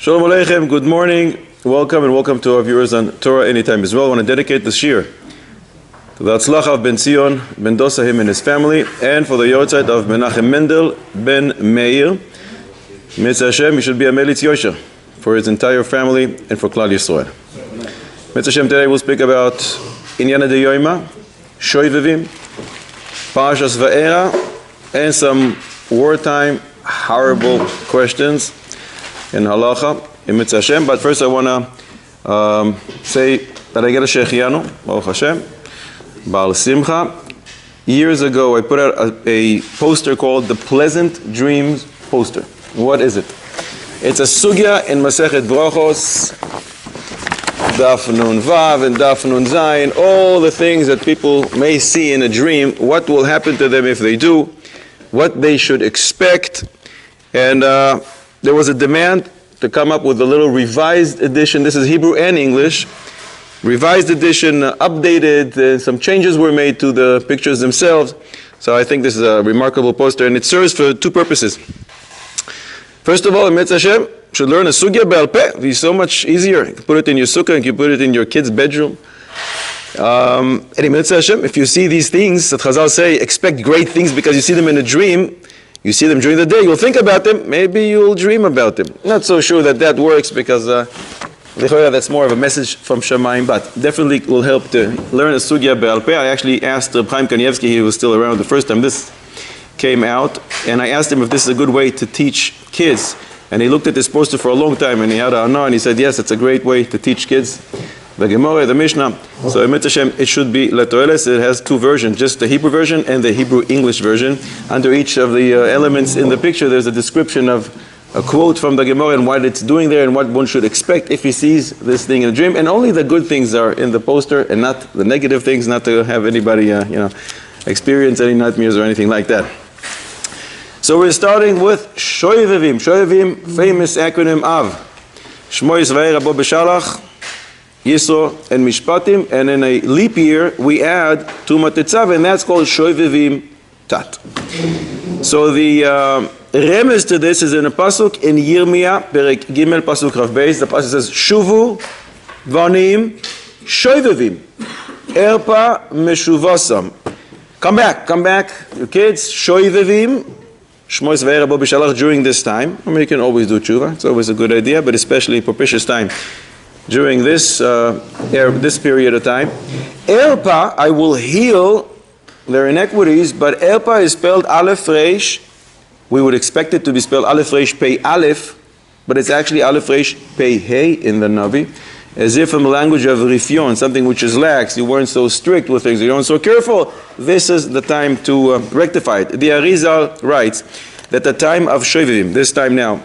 Shalom Aleichem, good morning, welcome and welcome to our viewers on Torah Anytime as well. I want to dedicate this year to the Atzlach of Ben Zion, Ben Dosa, him and his family, and for the Yortzeit of Menachem Mendel, Ben Meir. Mitzvah Hashem, he should be a Melitz Yosher for his entire family and for Klal Yisrael. Mitzvah Hashem, today we'll speak about Inyana de Yoima, Shovavim, Parashas Va'era, and some wartime horrible questions in halacha, in Mitzvah Hashem. But first I want to say that I get a Shechianu, Baruch Hashem, Baal Simcha. Years ago I put out a poster called the Pleasant Dreams poster. What is it? It's a sugya in Masechet Brachos, Daf Nun Vav and Daf Nun Zayin, all the things that people may see in a dream, what will happen to them if they do, what they should expect. And there was a demand to come up with a little revised edition. This is Hebrew and English. Revised edition, updated, some changes were made to the pictures themselves. So I think this is a remarkable poster, and it serves for two purposes. First of all, Mitzvah Hashem should learn a sugya be'al peh. It'd be so much easier. You can put it in your sukkah, and you can put it in your kid's bedroom. And in Mitzvah Hashem, if you see these things that Chazal say, expect great things because you see them in a dream. You see them during the day, you'll think about them, maybe you'll dream about them. Not so sure that that works because that's more of a message from Shamayim, but definitely will help to learn a sugya be'al peh. I actually asked Chaim Kanievsky, he was still around the first time this came out, and I asked him if this is a good way to teach kids. And he looked at this poster for a long time, and he had a honor, and he said, yes, it's a great way to teach kids. The Gemara, the Mishnah. So in Mitzvah Hashem, it should be Letoeles. It has two versions, just the Hebrew version and the Hebrew English version. Under each of the elements in the picture, there's a description of a quote from the Gemara and what it's doing there and what one should expect if he sees this thing in a dream. And only the good things are in the poster and not the negative things, not to have anybody experience any nightmares or anything like that. So we're starting with Shovavim. Shovavim, famous acronym of Shmo Yisrael Rabo B'Shalach, Yisro and Mishpatim, and in a leap year we add Tuma Tetzav, and that's called Shovavim Tat. So the remez to this is in a pasuk in Yirmiyah, Perek Gimel, pasuk Rav Beis. The pasuk says, Shuvu Vanim Shovavim Erpa Meshuvasam. Come back, you kids, Shovavim, Shmo Yisrael Rabo B'Shalach during this time. I mean, you can always do tshuva, it's always a good idea, but especially propitious time. During this this period of time, Erpa, I will heal their iniquities, but Erpa is spelled Aleph Reish. We would expect it to be spelled Aleph Reish Pei Aleph, but it's actually Aleph Reish Pei Hey in the Navi, as if in the language of Rifyon, something which is lax. You weren't so strict with things, you weren't so careful. This is the time to rectify it. The Arizal writes that the time of Shovavim, this time now,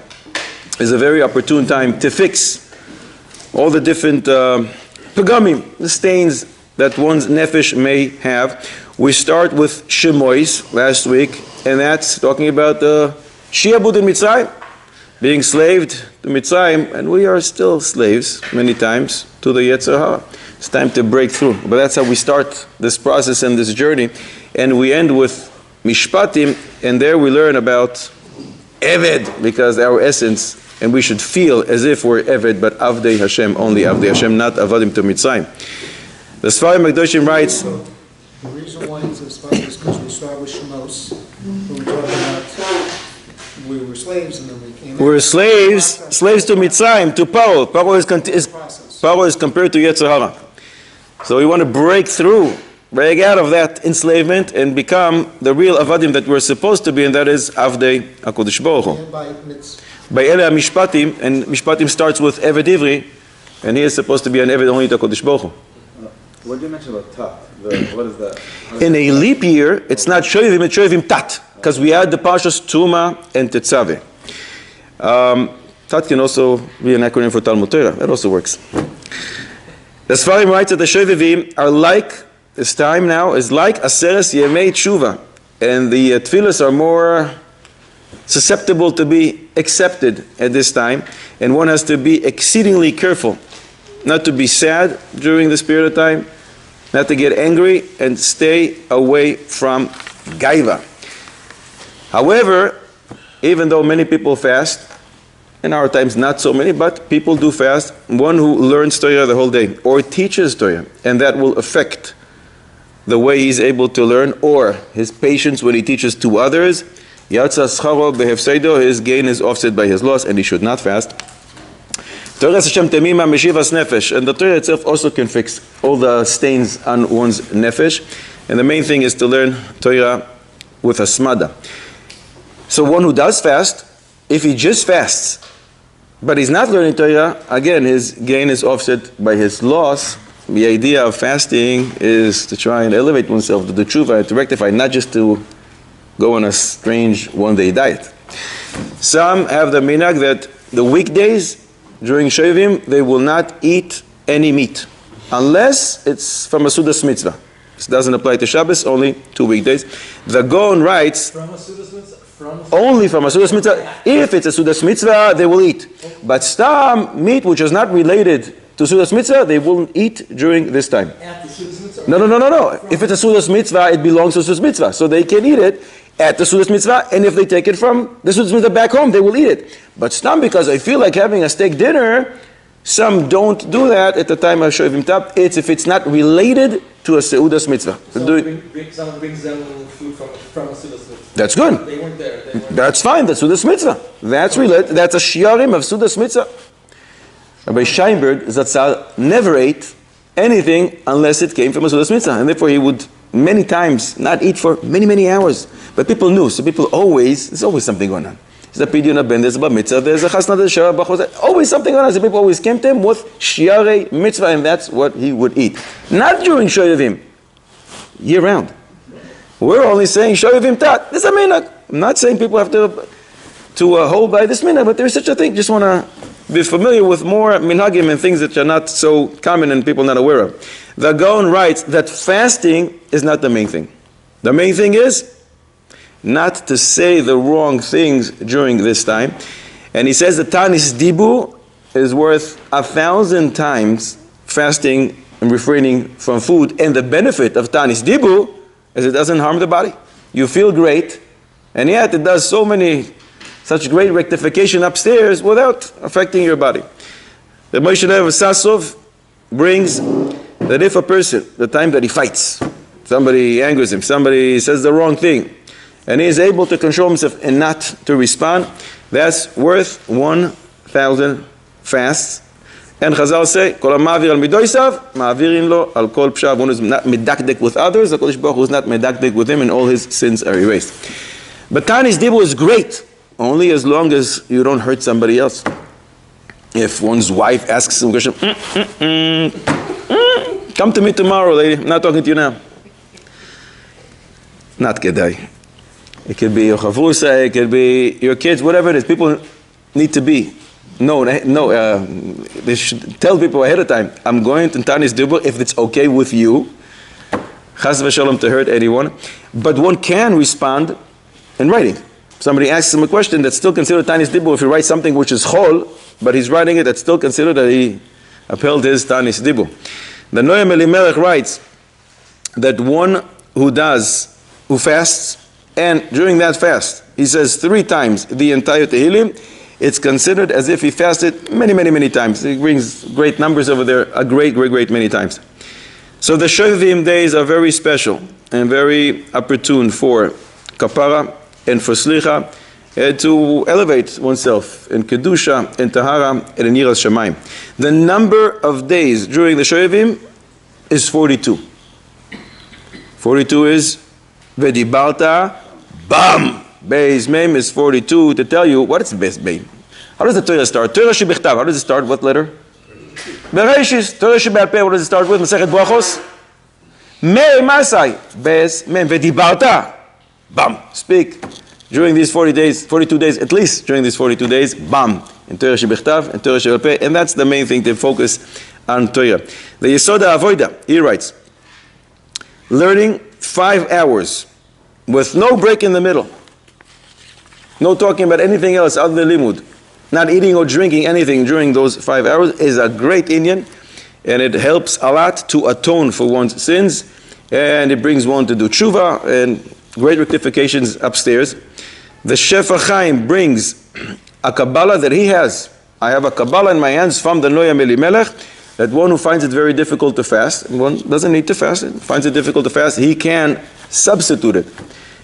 is a very opportune time to fix all the different pagamim, the stains that one's nefesh may have. We start with Shemois last week, and that's talking about the Shiabud in Mitzrayim, being slaved to Mitzrayim, and we are still slaves many times to the Yetzer Hara. It's time to break through. But that's how we start this process and this journey. And we end with Mishpatim, and there we learn about Eved, because our essence, and we should feel as if we're Eved, but Avdei Hashem, only Avdei Hashem, not Avadim to Mitzrayim. The Sfarim Magdoshim writes, the reason why it's a Sfarim is because we start with Shemos, when we talk about we were slaves and then we came we were slaves to Mitzrayim, to Paro. Paro is compared to Yetzer Hara. So we want to break through, break out of that enslavement and become the real Avadim that we're supposed to be, and that is Avdei HaKadosh Baruch Hu. By Ele Mishpatim, and Mishpatim starts with Eved Ivri, and he is supposed to be an Eved only to HaKadosh Baruch Hu. What did you mention about Tat? What is that? In a leap year, it's not Shovavim, it's Shovavim Tat, because we add the Parshas Tuma and Tetzaveh. Tat can also be an acronym for Talmud Torah. That also works. The Sfarim writes that the Shovavim are like, this time now, is like Aseres Yemei Tshuva, and the Tfilas are more susceptible to be accepted at this time, and one has to be exceedingly careful not to be sad during this period of time, not to get angry, and stay away from gaiva. However, even though many people fast, In our times, not so many, but people do fast. One who learns Torah the whole day or teaches Torah, and that will affect the way he's able to learn or his patience when he teaches to others. Yatsa scharo behefseido, his gain is offset by his loss, and he should not fast. Torah Hashem temima meshivas nefesh, and the Torah itself also can fix all the stains on one's nefesh. And the main thing is to learn Torah with a smada. So one who does fast, if he just fasts, but he's not learning Torah, again, his gain is offset by his loss. The idea of fasting is to try and elevate oneself to the tshuva, to rectify, not just to go on a strange one-day diet. Some have the minhag that the weekdays during Shovavim, they will not eat any meat, unless it's from a Sudas mitzvah. This doesn't apply to Shabbos, only 2 weekdays. The Gaon writes, from a Sudas mitzvah? Only from a Sudas mitzvah. If it's a Sudas mitzvah, they will eat. But stam, meat which is not related to Sudas mitzvah, they won't eat during this time. At the Sudas mitzvah? No. If it's a Sudas mitzvah, it belongs to Sudas mitzvah. So they can eat it at the Sudas mitzvah, and if they take it from the Sudas mitzvah back home, they will eat it. But stam, because I feel like having a steak dinner, some don't do that at the time of Shovavim Tab. It's if it's not related to a Seudas mitzvah. Someone brings them food from a Sudas mitzvah. That's good. They weren't there. That's fine. That's Sudas mitzvah. That's related. That's a shiarim of Sudas mitzvah. Rabbi Scheinberg Zatzal never ate anything unless it came from a Sudas mitzvah, and therefore he would many times not eat for many, many hours. But people knew, so people there's always something going on. There's a pidyon ben, there's a bar mitzvah, there's a chasna, there's a shara bachos, always something going on. So people always came to him with shiarei mitzvah, and that's what he would eat. Not during Shovavim, year round. We're only saying Shovavim tat. This is a minhag. I'm not saying people have to hold by this minhag, but there's such a thing. Just want to be familiar with more minhagim and things that are not so common and people not aware of. The Gaon writes that fasting is not the main thing. The main thing is not to say the wrong things during this time. And he says that Tanis Dibu is worth 1,000 times fasting and refraining from food. And the benefit of Tanis Dibu is it doesn't harm the body. You feel great, and yet it does such great rectification upstairs without affecting your body. The Moshe Lev Sasov brings that if a person, the time that he fights, somebody angers him, somebody says the wrong thing, and he is able to control himself and not to respond, that's worth 1,000 fasts. And Chazal say, Kol ha'ma'avir al midoisav, ma'avirin lo al kol pshav. One is not medakdek with others, the Kodesh Baruch Hu is not medakdek with him, and all his sins are erased. But Tanis Dibu is great, only as long as you don't hurt somebody else. If one's wife asks some question, come to me tomorrow, lady, I'm not talking to you now. Not kedai. It could be your chavrusa, it could be your kids, whatever it is. People need to be. They should tell people ahead of time, I'm going to Tanis Dibu if it's okay with you. Chas v'shalom to hurt anyone. But one can respond in writing. Somebody asks him a question that's still considered Tanis Dibu. If he writes something which is chol, but he's writing it, that's still considered that he upheld his Tanis Dibu. The Noam Elimelech writes that one who fasts, and during that fast, he says 3 times the entire Tehillim, it's considered as if he fasted many, many, many times. He brings great numbers over there, a great, great, great many times. So the Shovavim days are very special and very opportune for kapara and for slicha, and to elevate oneself in kedusha, in tahara, and in yiras shamayim. The number of days during the Shovavim is 42. 42 is v'dibarta bam. Beis Mem is 42 to tell you what is Beis Mem. How does the Torah start? Torah shebichtav. How does it start? What letter? Bereshis. Torah shebe'al peh. What does it start with? Masechet Brachos. Mei Masai. Beis Mem v'dibarta bam. Speak during these 40 days, 42 days, at least during these 42 days, bam. In Torah shebichtav and Torah shebe'al peh, and that's the main thing to focus on Torah. The Yesoda Avoida. He writes, learning 5 hours with no break in the middle. No talking about anything else other than limud. Not eating or drinking anything during those 5 hours is a great inyan, and it helps a lot to atone for one's sins, and it brings one to do tshuva and great rectifications upstairs. The Shefa Chaim brings a Kabbalah that he has. I have a Kabbalah in my hands from the Noam Elimelech, that one who finds it very difficult to fast, and one doesn't need to fast, finds it difficult to fast, he can substitute it.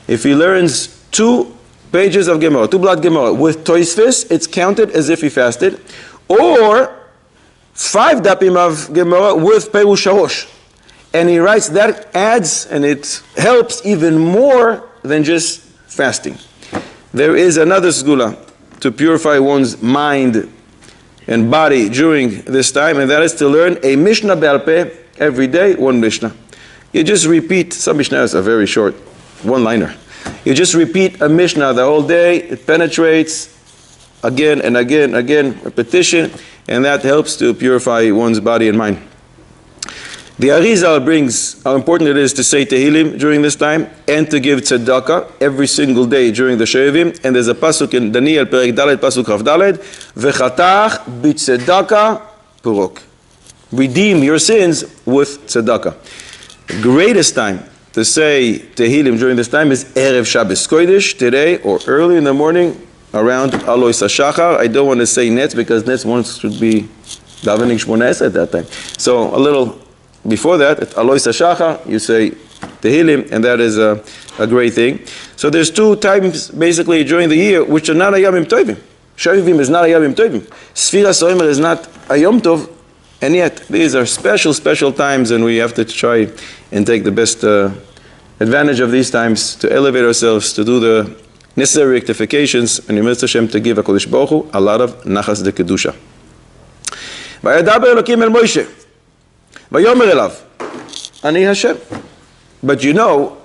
If he learns 2 pages of Gemara, 2 blood Gemara with Tosfos, it's counted as if he fasted, or 5 dapim of Gemara with Perush Harosh. And he writes that adds, and it helps even more than just fasting. There is another segula to purify one's mind and body during this time, and that is to learn a Mishnah Be'al Peh every day, 1 Mishnah. You just repeat, some Mishnahs are very short, 1-liner. You just repeat a Mishnah the whole day, it penetrates again and again, repetition, and that helps to purify one's body and mind. The Arizal brings how important it is to say Tehillim during this time and to give tzedakah every single day during the Shovavim. And there's a pasuk in Daniel, Perek Dalet, pasuk Rav Dalet, V'chatach b'tzedakah purok. Redeem your sins with tzedakah. The greatest time to say Tehillim during this time is Erev Shabbos Kodesh, today or early in the morning around Alois HaShachar. I don't want to say Netz because Netz once should be davening Shmoneh at that time. So a little before that, at Alois HaShachar, you say Tehillim, and that is a great thing. So there's 2 times basically during the year which are not a Yomim Tovim. Shovavim is not a Yomim Tovim. Sfiras Omer is not a Yom Tov, and yet these are special times, and we have to try and take the best advantage of these times to elevate ourselves, to do the necessary rectifications, and Yom Hashem to give HaKadosh Baruch Hu a lot of Nachas de Kedusha. Vayadaber Elokim el Moshe. Vayomer elav, Ani Hashem. But you know,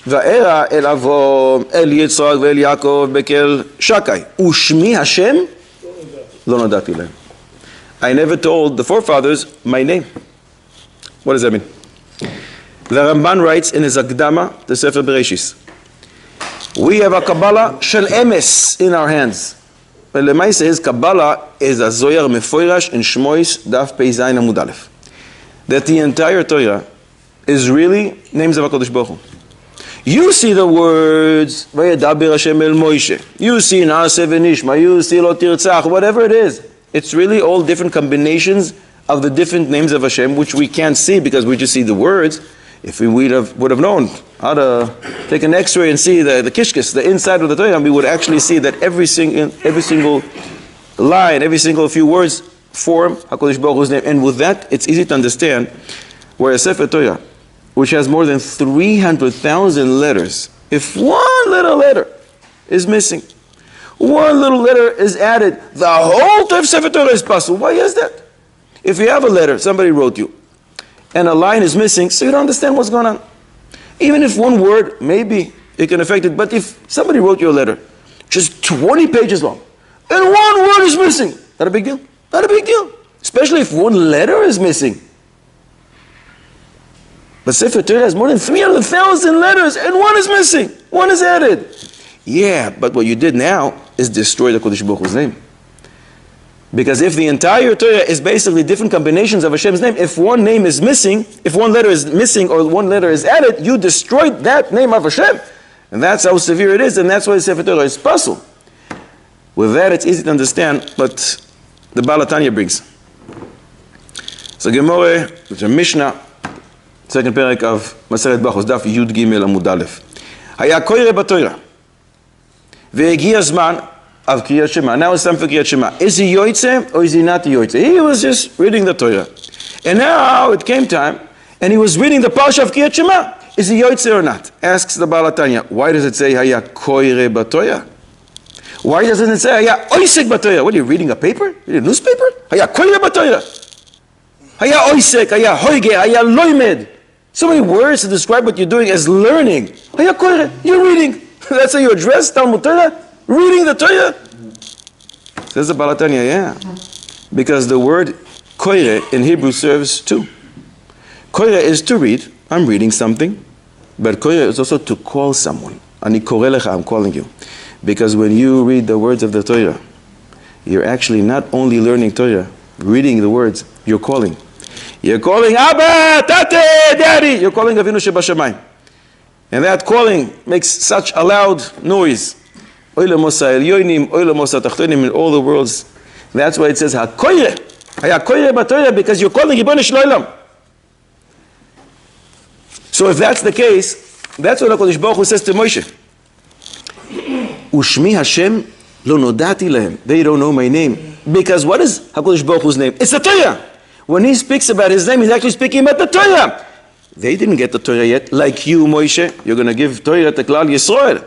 Va'era el Avram, el Yitzchak, ve'el Yaakov, bekel Shakai. Ushmi Hashem, lo nodati lehem. I never told the forefathers my name. What does that mean? The Ramban writes in his Akdama, the Sefer Bereshis, we have a Kabbalah shel emes in our hands. But Lemaise, his Kabbalah is a Zohar Mefoirash in Shmois, Daf Pei Zayin Amud Aleph. That the entire Torah is really names of HaKadosh Baruch Hu. You see the words, Vayedaber Hashem el Moshe. You see Naaseh v'Nishma. You see Lo Tirtzach. Whatever it is. It's really all different combinations of the different names of Hashem, which we can't see because we just see the words. If we would have known how to take an X-ray and see the kishkis, the inside of the Torah, we would actually see that every single line, every single few words form HaKadosh Baruch Hu's name. And with that, it's easy to understand where a Sefer Torah, which has more than 300,000 letters, if one little letter is missing, one little letter is added, the whole Sefer Torah is possible. Why is that? If you have a letter, somebody wrote you, and a line is missing, so you don't understand what's going on. Even if one word, maybe it can affect it, but if somebody wrote you a letter, just 20 pages long, and one word is missing, not a big deal. Not a big deal. Especially if one letter is missing. But Sefer Torah has more than 300,000 letters, and one is missing. One is added. Yeah, but what you did now is destroy the Kodesh Baruch Hu's name. Because if the entire Torah is basically different combinations of Hashem's name, if one name is missing, if one letter is missing or one letter is added, you destroyed that name of Hashem. And that's how severe it is, and that's why the Sefer Torah is puzzle. With that, it's easy to understand, but the Baal HaTanya brings. So Gemara, which is a Mishnah, second parak of Maseret Bachos, Daf Yud Gimel Amud Aleph. Haya koire b'Torah, ve'egia zman of Kriyat Shema. Now it's time for Kriyat Shema. Is he yoytze or is he not yoytze? He was just reading the Torah. And now it came time, and he was reading the Parsha of Kriyat Shema. Is he yoytze or not? Asks the Baal HaTanya. Why does it say Haya koire b'Torah? Why doesn't it say Haya oisek b'Torah? What are you reading, a paper? Reading a newspaper? Haya koire b'Torah. Haya oisek, haya hoige, haya loimed. So many words to describe what you're doing as learning. Haya koire, you're reading. That's how you address Talmud Torah? Reading the Torah? Says the Baal HaTanya, yeah. Because the word koire in Hebrew serves two. Koire is to read. I'm reading something. But koire is also to call someone. Ani kore lecha, I'm calling you. Because when you read the words of the Torah, you're actually not only learning Torah, reading the words, you're calling. You're calling Abba, Tate, Daddy. You're calling Avinu Shebashamayim. And that calling makes such a loud noise Oilamos ha'elyonim, oilamos ha'tachtonim, in all the worlds. That's why it says ha'koyre. Ha'koyre b'Torah, because you're calling Ribono Shel Olam. So if that's the case, that's what HaKadosh Baruch Hu says to Moshe. Ushmi Hashem lo nodati lehem. They don't know my name. Because what is HaKadosh Baruch Hu's name? It's the Torah. When he speaks about his name, he's actually speaking about the Torah. They didn't get the Torah yet. Like you, Moshe, you're going to give Torah to Klal Yisrael.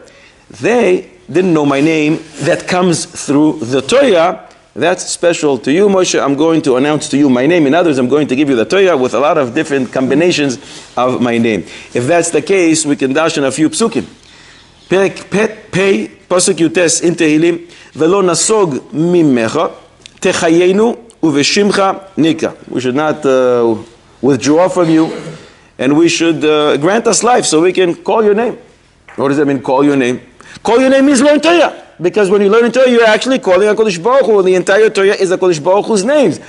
They didn't know my name. That comes through the Torah. That's special to you, Moshe. I'm going to announce to you my name. In others, I'm going to give you the Torah with a lot of different combinations of my name. If that's the case, we can dash in a few psukim. Perek Pei, Pasuk Yutes in Tehillim, Velo nasog mimecha, techayenu uveshimcha nika. We should not withdraw from you, and we should grant us life so we can call your name. What does that mean, call your name? Call your name means learn Torah. Because when you learn Torah, you're actually calling HaKadosh Baruch Hu, and the entire Torah is HaKadosh Baruch Hu's names.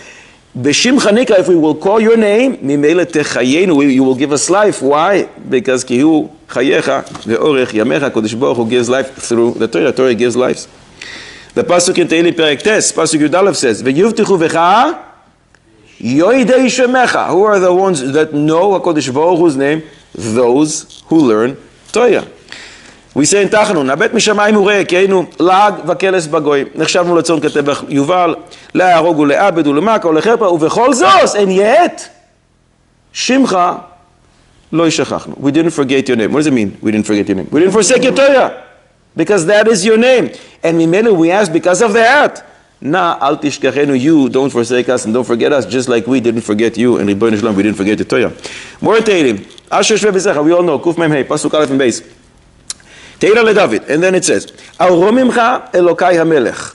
B'shimcha nika, if we will call your name, mimele techayenu, you will give us life. Why? Because ki hu chayecha ve'orech yamecha, HaKadosh Baruch Hu gives life through the Torah. Torah gives lives. The pasuk in Tehillim Perek Tes, pasuk Yud Aleph says, "V'yuvtichu v'cha yoidei shemecha." Who are the ones that know HaKadosh Baruch Hu's name? Those who learn Torah. We say in Tachanun, הבית משמיים הוא ריק, היינו לעג וקלס בגוי. נחשבנו לצאן כתב יובל, להרוג ולעבד ולמכה ולחרפה, ובכל זאת, and yet, שמך לא ישכחנו. We didn't forget your name. What does it mean, we didn't forget your name? We didn't forsake your Torah, because that is your name. And ממילא we ask because of that. Na al tishkachenu, you don't forsake us and don't forget us, just like we didn't forget you, and Ribono Shel Olam, we didn't forget the Torah. More Tehillim, Asher Shve B'Secha, we all know, Kuf Mem Hei, Pasuk Aleph and Beis. Teira LeDavid, and then it says, Aromimcha Elokai HaMelech,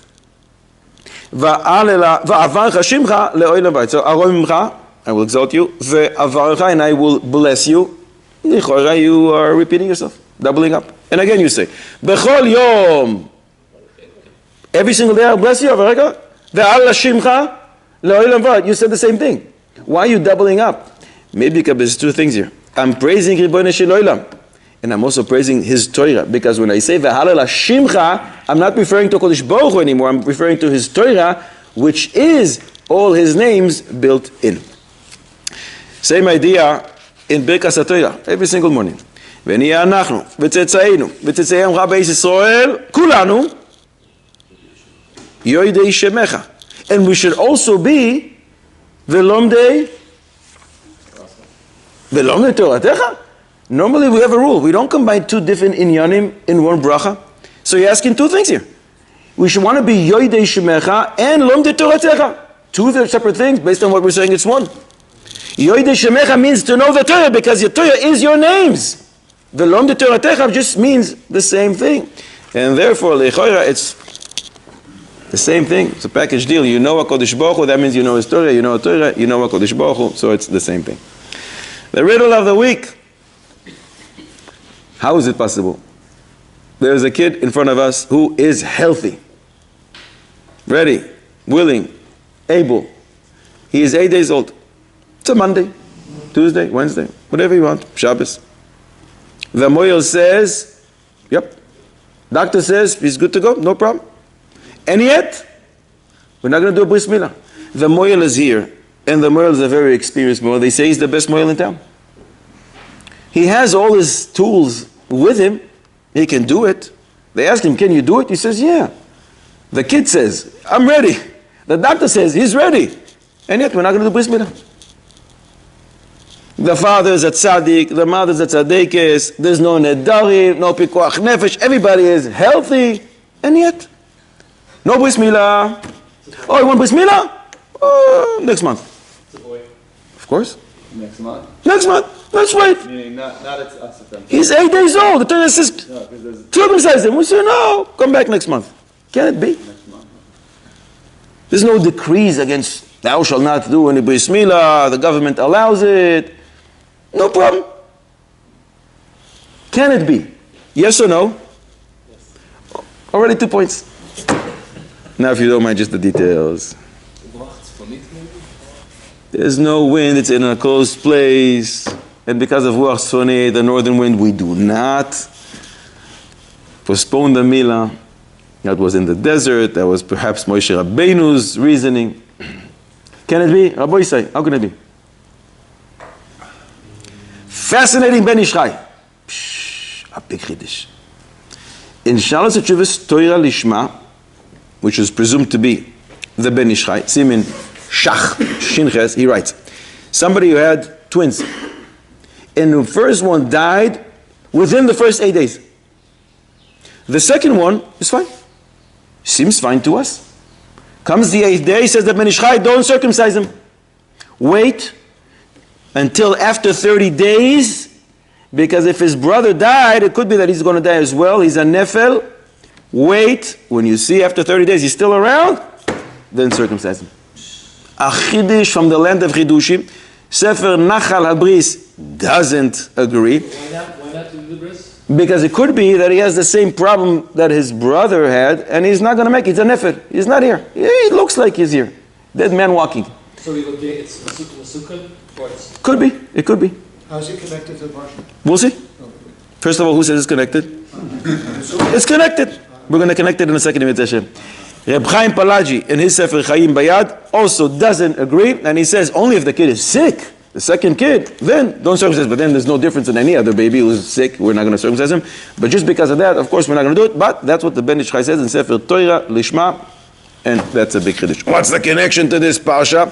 Va'avarcha Shimcha Le'olam Vayit. So Aromimcha, I will exalt you, Ve'avarcha, and I will bless you. Nichora, you are repeating yourself, doubling up. And again you say, Bechol Yom, every single day I'll bless you, Avarcha, Ve'al Shimcha Le'olam Vayit. You said the same thing. Why are you doubling up? Maybe because there's two things here. I'm praising Ribono Shel Olam, and I'm also praising his Torah, because when I say V'halal Shimcha, I'm not referring to Kodesh Baruch Hu anymore. I'm referring to his Torah, which is all his names built in. Same idea in Birkas HaTorah, every single morning. ונהיה אנחנו, וצאצאינו, וצאצאי עמך בית ישראל, כולנו, יודעי שמך. And we should also be ולומדי תורתך. Normally we have a rule. We don't combine two different inyanim in one bracha. So you're asking two things here. We should want to be Yoidei Shemecha and Lomdei Toratecha. Two separate things. Based on what we're saying, it's one. Yoidei Shemecha means to know the Torah, because your Torah is your names. The Lomdei Toratecha just means the same thing. And therefore, Lechoira, it's the same thing. It's a package deal. You know HaKadosh Baruch Hu, that means you know his Torah. You know Torah, you know HaKadosh Baruch Hu, so it's the same thing. The riddle of the week. How is it possible? There's a kid in front of us who is healthy, ready, willing, able. He is 8 days old. It's a Monday, Tuesday, Wednesday, whatever you want, Shabbos. The moyel says, yep. Doctor says he's good to go, no problem. And yet, we're not going to do a bris milah. The moyel is here, and the moyel is a very experienced moyel. They say he's the best moyel in town. He has all his tools with him. He can do it. They asked him, can you do it? He says, yeah. The kid says, I'm ready. The doctor says, he's ready. And yet, we're not going to do bris milah. The father is a tzaddik, the mother is a tzaddikis, there's no nedarim, no pikuach nefesh, everybody is healthy, and yet, no bris milah. Oh, you want bris milah? Oh, next month. It's a boy. Of course. Next month? Next month. Let's wait. Meaning not it's us. He's 8 days old. The Torah says, circumcise him. We say, no, come back next month. Can it be? Next month. There's no decrees against, thou shalt not do any bris milah, the government allows it. No problem. Can it be? Yes or no? Yes. Already 2 points. Now if you don't mind just the details. There's no wind, it's in a closed place. And because of Ruach Tzfoni, the northern wind, we do not postpone the milah. That was in the desert. That was perhaps Moshe Rabbeinu's reasoning. Can it be? Rabbi Yisai, how can it be? Fascinating Ben Ish Chai. A big chiddush. In Shalosh Teshuvos Torah Lishma, which is presumed to be the Ben Ish Chai, Simin Shach Shinches, he writes, somebody who had twins, and the first one died within the first 8 days. The second one is fine. Seems fine to us. Comes the 8th day, says the Ben Ish Chai, don't circumcise him. Wait until after 30 days, because if his brother died, it could be that he's going to die as well. He's a nefel. Wait, when you see after 30 days he's still around, then circumcise him. A chiddush from the land of chidushim. Sefer Nachal Habris doesn't agree. Why not do the bris? Because it could be that he has the same problem that his brother had, and he's not going to make it. He's a nefel. He's not here. He looks like he's here. Dead man walking. So we look, it's Masukah, or it's... Could be. It could be. How's it connected to the parsha? We'll see. First of all, who says it's connected? It's connected. We're going to connect it in a second. Reb Chaim Palaji in his Sefer Chaim Bayad also doesn't agree, and he says only if the kid is sick, the second kid, then don't circumcise. But then there's no difference in any other baby who's sick. We're not going to circumcise him. But just because of that, of course, we're not going to do it. But that's what the Ben Ish Chai says in Sefer Torah Lishma, and that's a big chiddush. What's the connection to this parsha?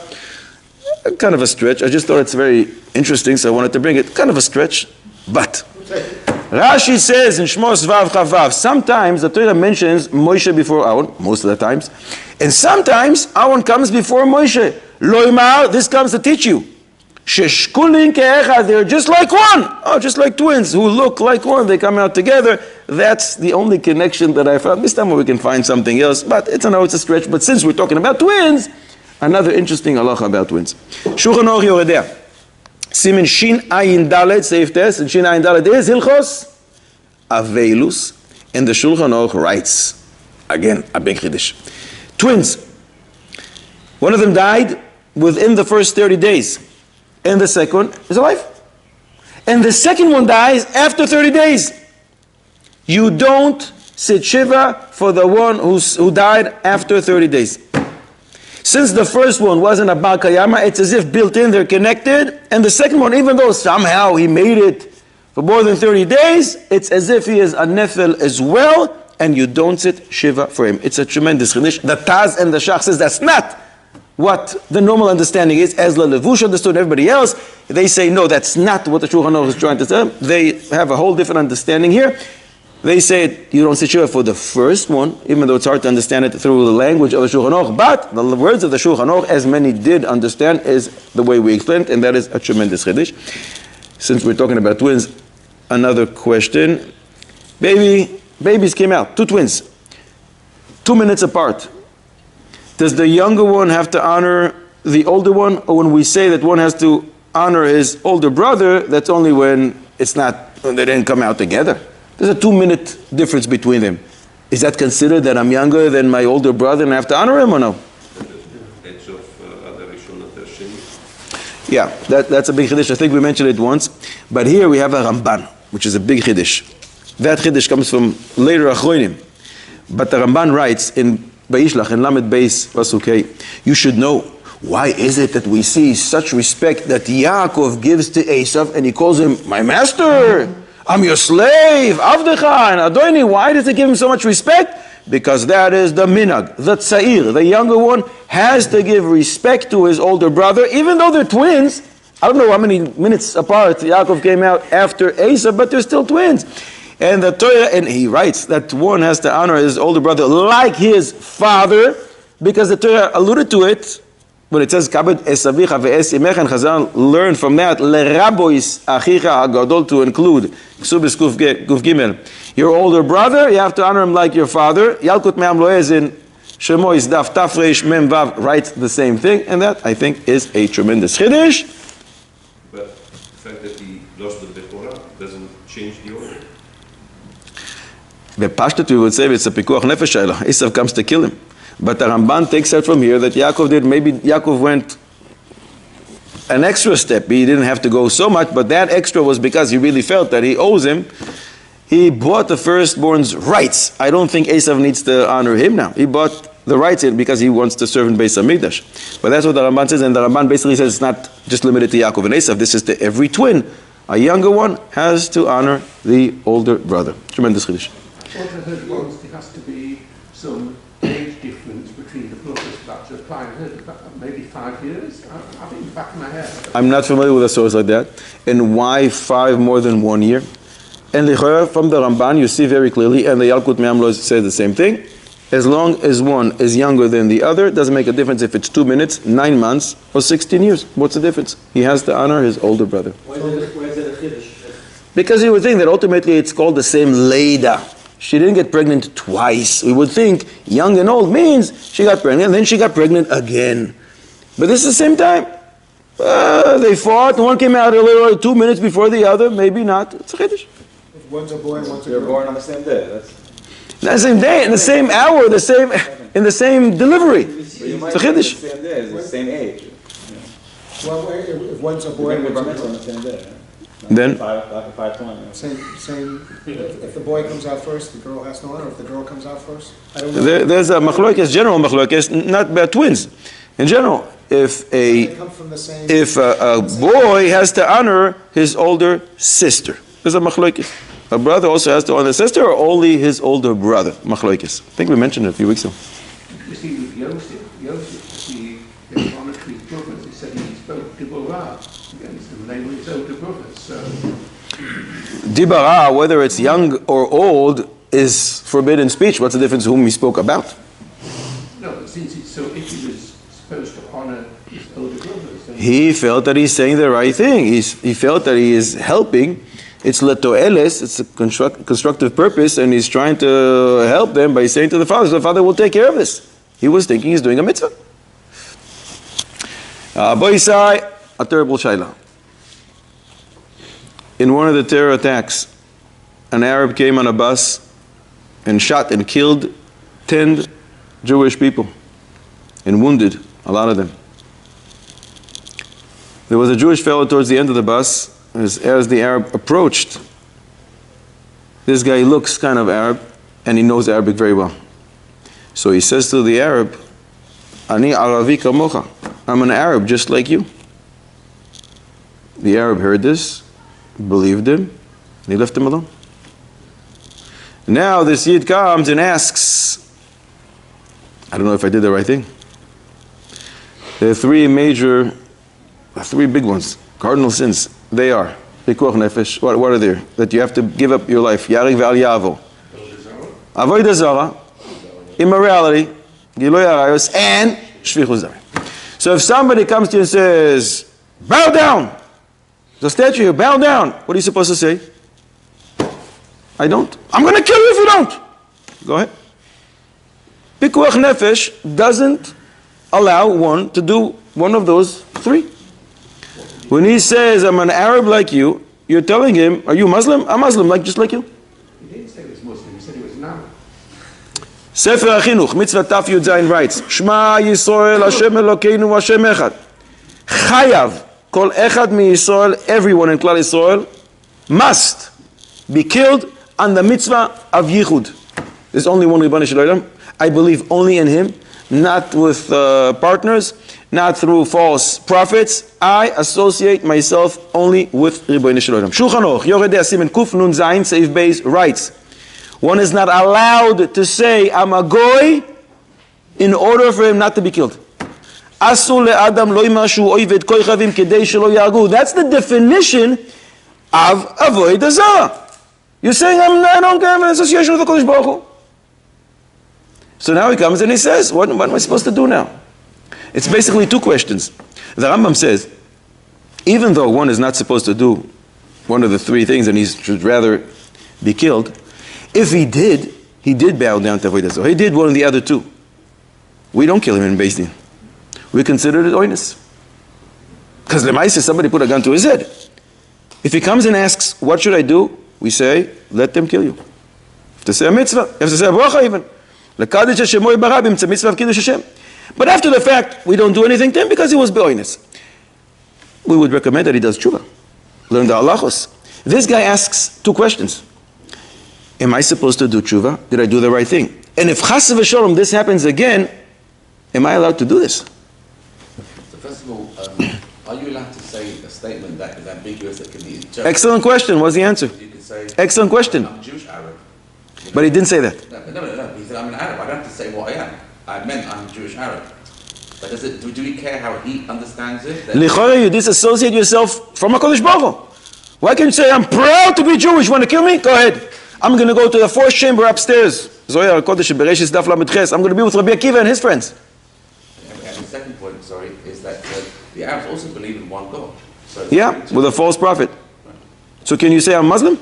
Kind of a stretch. I just thought it's very interesting, so I wanted to bring it. Kind of a stretch, but Rashi says in Shmos Vav Chavav, sometimes the Torah mentions Moshe before Aaron, most of the times, and sometimes Aaron comes before Moshe. Loimar, this comes to teach you. Sheshkulin ke'echad, they're just like one. Oh, just like twins who look like one. They come out together. That's the only connection that I found. This time we can find something else, but it's a stretch. But since we're talking about twins, another interesting halacha about twins. Shulchan Aruch Yoredea. Simin Shin Ayin Dalet, safe test, and Shin Ayin Dalet is Hilchos Aveilus, and the Shulchan Aruch writes, again, a big chiddush. Twins. One of them died within the first 30 days, and the second is alive. And the second one dies after 30 days. You don't sit Shiva for the one who died after 30 days. Since the first one wasn't a Baal Kayama, it's as if built in, they're connected. And the second one, even though somehow he made it for more than 30 days, it's as if he is a Nefel as well, and you don't sit Shiva for him. It's a tremendous chiddush. The Taz and the Shach says that's not what the normal understanding is. Ezra Levush understood, everybody else, they say no, that's not what the Shulchan Aruch is trying to say. They have a whole different understanding here. They say you don't sit Shiva for the first one, even though it's hard to understand it through the language of the Shulchan Aruch. But the words of the Shulchan Aruch, as many did understand, is the way we explained it, and that is a tremendous chiddush. Since we're talking about twins, another question. Babies came out, two twins, 2 minutes apart. Does the younger one have to honor the older one? Or when we say that one has to honor his older brother, that's only when they didn't come out together. There's a 2-minute difference between them. Is that considered that I'm younger than my older brother and I have to honor him or no? Yeah, that's a big chiddush. I think we mentioned it once. But here we have a Ramban, which is a big chiddush. That chiddush comes from later Achronim. But the Ramban writes in Bayishlach, in Lamed Beis Pasuk, you should know, why is it that we see such respect that Yaakov gives to Esav and he calls him my master? I'm your slave, Avdecha and Adoni. Why does he give him so much respect? Because that is the minhag. The tzair, the younger one, has to give respect to his older brother, even though they're twins. I don't know how many minutes apart Yaakov came out after Esav, but they're still twins. And the Torah, and he writes that one has to honor his older brother like his father, because the Torah alluded to it when it says Kabed esavicha ve'es imech, and Chazal learned from that lerabois achicha hagadol, to include Ksubis Guf Gimel, your older brother, you have to honor him like your father. Yalkut Me'am Loez in Shemois Daf Tafresh Mem Vav writes the same thing, and that I think is a tremendous chiddush. But the fact that he lost the Bechorah doesn't change the order. The Pashtat, we would say it's a pikuach nefesh shayla. Esav comes to kill him. But the Ramban takes out from here that maybe Yaakov went an extra step. He didn't have to go so much, but that extra was because he really felt that he owes him. He bought the firstborn's rights. I don't think Esav needs to honor him now. He bought the rights in because he wants to serve in Beis Hamikdash. But that's what the Ramban says, and the Ramban basically says it's not just limited to Yaakov and Esav. This is to every twin. A younger one has to honor the older brother. Tremendous chiddush. What I heard once, there has to be some age difference between the brothers for that to apply. I heard about maybe 5 years. I think in the back of my head. I'm not familiar with a source like that. And why 5 more than 1 year? And from the Ramban, you see very clearly, and the Yalkut Me'amlo says the same thing. As long as one is younger than the other, it doesn't make a difference if it's 2 minutes, 9 months, or 16 years. What's the difference? He has to honor his older brother. Why is it a chiddush? Because you would think that ultimately it's called the same Leida. She didn't get pregnant twice. We would think young and old means she got pregnant, and then she got pregnant again. But this is the same time. They fought, one came out a little 2 minutes before the other, maybe not. It's a chiddush. If one's a boy and one's a They're girl. born on the same day. That's, The same day, in the same hour, in the same delivery. but you might It's a be the chiddush. same day, it's the same age. Well, if one's a You're boy going and to one's a on the girl. same day. Then? 5:20. Same, if the boy comes out first, the girl has to honor. If the girl comes out first, I don't know. There's a machlokes, general machlokes, not about twins. In general, if They come from the same. a boy has to honor his older sister, there's a machlokes. A brother also has to honor his sister, or only his older brother. Machlokes. I think we mentioned it a few weeks ago. You see, with Yosef, he honored his brothers. He said he spoke Deborah against them. They were his older brothers. So Dibara, whether it's young or old, is forbidden speech. What's the difference whom he spoke about? no, but since it's so, if he was supposed to honor his older brothers, then He felt that he's saying the right thing. He felt that he is helping. It's letoeles, it's a constructive purpose, and he's trying to help them by saying to the father will take care of this. He was thinking he's doing a mitzvah. Boisai, a terrible shayla. In one of the terror attacks, an Arab came on a bus and shot and killed 10 Jewish people and wounded a lot of them. There was a Jewish fellow towards the end of the bus. As the Arab approached, this guy looks kind of Arab and he knows Arabic very well. So he says to the Arab, Ani Aravi kamocha, I'm an Arab just like you. The Arab heard this, believed him, and he left him alone. Now this Yid comes and asks, I don't know if I did the right thing. There are three big ones, cardinal sins. They are pikuach nefesh. What are they? That you have to give up your life. Yarig ve'al yavo. Avodah zara, immorality, giloy arayos, and shvichus damim. So if somebody comes to you and says, bow down, there's a statue here, bow down. What are you supposed to say? I don't. I'm going to kill you if you don't. Go ahead. Pikuach nefesh doesn't allow one to do one of those three. When he says, I'm an Arab like you, you're telling him, are you Muslim? I'm Muslim, just like you. he didn't say he was Muslim. He said he was an Arab. Sefer HaChinuch, Mitzvah Taf Yud Zayin writes, Shema Yisrael Hashem Elokeinu Hashem Echad. Chayav, kol echad mi Yisrael, everyone in Klal Yisrael, must be killed on the mitzvah of Yichud. There's only one Ribbon Shalom. I believe only in him, not with partners, not through false prophets. I associate myself only with Ribbon Shalom. Shulchan Aruch, Yored Siman Kuf Nun Zayin Seif Beis writes, one is not allowed to say, I'm a goy, in order for him not to be killed. Asur le'adam lo yimashu oived koichavim kedei shelo yargu. That's the definition of avodah zarah. You're saying, I don't have an association with the Kodesh Baruch Hu. So now he comes and he says, what am I supposed to do now? It's basically two questions. The Rambam says, even though one is not supposed to do one of the three things and he should rather be killed, if he did bow down to avodah zarah. He did one of the other two. We don't kill him in Beis Din. We consider it oinus. Because Lemaisa, somebody put a gun to his head. If he comes and asks, what should I do? We say, let them kill you. You have to say a mitzvah. You have to say a bracha even. L'kadish Hashemoy barabim, it's a mitzvah of Kiddush Hashem. But after the fact, we don't do anything to him because he was be'oinus. We would recommend that he does tshuva. Learn the halachos. This guy asks two questions. am I supposed to do tshuva? Did I do the right thing? And if chas v'sholom this happens again, am I allowed to do this? So first of all, are you allowed to say a statement that is ambiguous that can be interpreted? Excellent question. What's the answer? You could say, Excellent question. I'm Jewish Arab. You know? But he didn't say that. No. He said, I'm an Arab. I don't have to say what I am. I meant I'm Jewish Arab. But do we care how he understands it? L'chora, you disassociate yourself from HaKadosh Baruch Hu. Why can't you say, I'm proud to be Jewish? Want to kill me? Go ahead. I'm going to go to the fourth chamber upstairs. Zohar HaKodesh Bereshis Daf Lamed Ches. I'm going to be with Rabbi Akiva and his friends. And the second point, is that the Arabs also believe in one God. So Yeah, with a false prophet. So can you say I'm Muslim?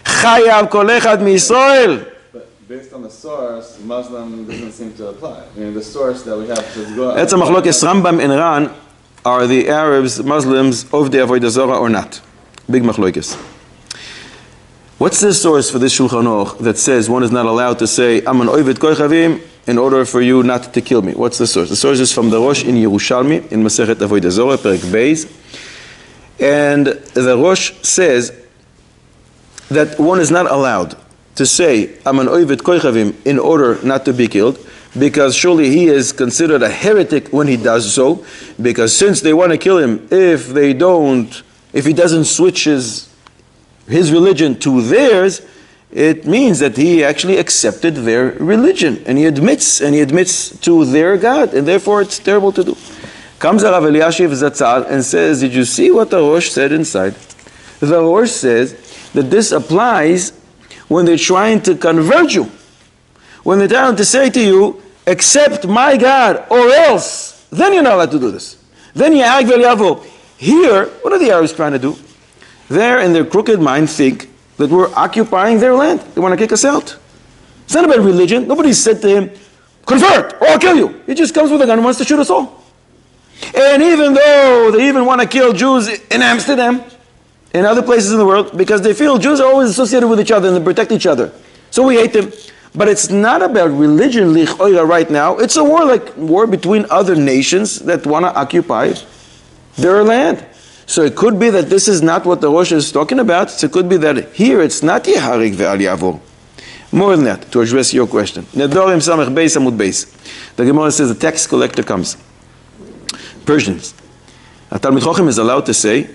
Chayav kol echad miYisrael. But based on the source, Muslim doesn't seem to apply. I mean, the source that we have says go. That's a machlokes Rambam and Ran. Are the Arabs Muslims of the Avodah Zarah or not? Big machlokes. What's the source for this Shulchan Aruch that says one is not allowed to say I'm an oivet koichavim in order for you not to kill me? What's the source? The source is from the Rosh in Yerushalmi in Masechet Avodah Zarah, Perek Beis, and the Rosh says that one is not allowed to say I'm an oivet koichavim in order not to be killed, because surely he is considered a heretic when he does so, because since they want to kill him, if he doesn't switch his religion to theirs, it means that he actually accepted their religion, and he admits to their God, and therefore it's terrible to do. Comes Rav Eliashiv Zatzal and says, did you see what the Rosh said inside? The Rosh says that this applies when they're trying to convert you. When they're trying to say to you, accept my God or else, then you're not allowed to do this. Then you ag v'yavo. Here, what are the Arabs trying to do? They in their crooked mind think that we're occupying their land. They want to kick us out. It's not about religion. Nobody said to him, convert or I'll kill you. He just comes with a gun and wants to shoot us all. And even though they even want to kill Jews in Amsterdam, in other places in the world, because they feel Jews are always associated with each other and they protect each other. So we hate them. But it's not about religion lich'oira right now. It's a war between other nations that want to occupy their land. So it could be that this is not what the Rosh is talking about. So it could be that here it's not Yeharik ve'al Yavor. More than that, to address your question. Nedorim Samech Beis Amud Beis. The Gemara says the tax collector comes. Persians. A Talmid Chochem is allowed to say,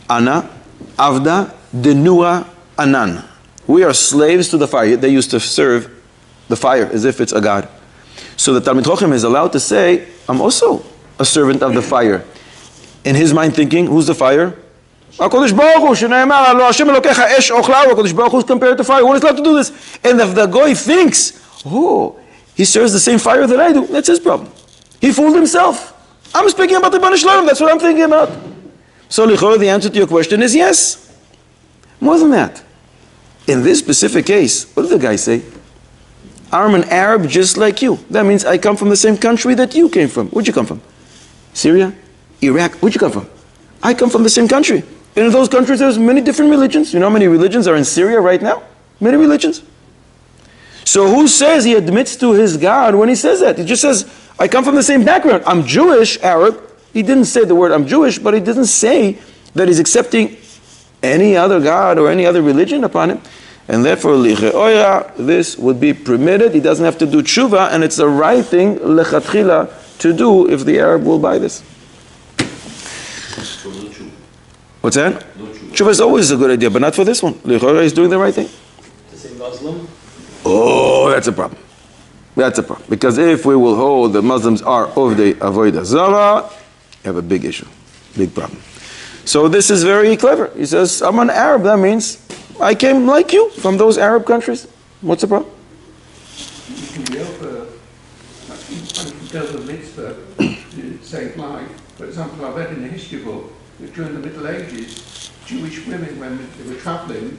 Ana, Avda, Denura, Anan. We are slaves to the fire. They used to serve the fire as if it's a god. So the Talmid Chochem is allowed to say, I'm also a servant of the fire. In his mind thinking, who's the fire? HaKadosh Baruch Hu, shene'emar, lo Hashem Elokecha esh ochla, HaKadosh Baruch Hu is compared to fire. One is allowed to do this. And if the guy thinks, oh, he serves the same fire that I do, that's his problem. He fooled himself. I'm speaking about the Ribono Shel Olam, that's what I'm thinking about. So, Lichor, the answer to your question is yes. More than that. In this specific case, what did the guy say? I'm an Arab just like you. That means I come from the same country that you came from. Where'd you come from? Syria? Iraq? Where'd you come from? I come from the same country. And in those countries there's many different religions. You know how many religions are in Syria right now? Many religions. So who says he admits to his God when he says that? He just says, I come from the same background. I'm Jewish, Arab. He didn't say the word I'm Jewish, but he doesn't say that he's accepting any other God or any other religion upon him. And therefore, licheoira, this would be permitted. He doesn't have to do tshuva, and it's the right thing, lechatchila, to do if the Arab will buy this. So no tshuva. What's that? No tshuva. Tshuva is always a good idea, but not for this one. Licheoira is doing the right thing. To say Muslim? Oh, that's a problem. That's a problem. Because if we will hold the Muslims are of the Avodah Zarah, you have a big issue. Big problem. So this is very clever. He says, I'm an Arab. That means I came like you from those Arab countries. What's the problem? You can be over, you can tell the mitzvah to save life. For example, I read in the history book that during the Middle Ages, Jewish women, when they were travelling,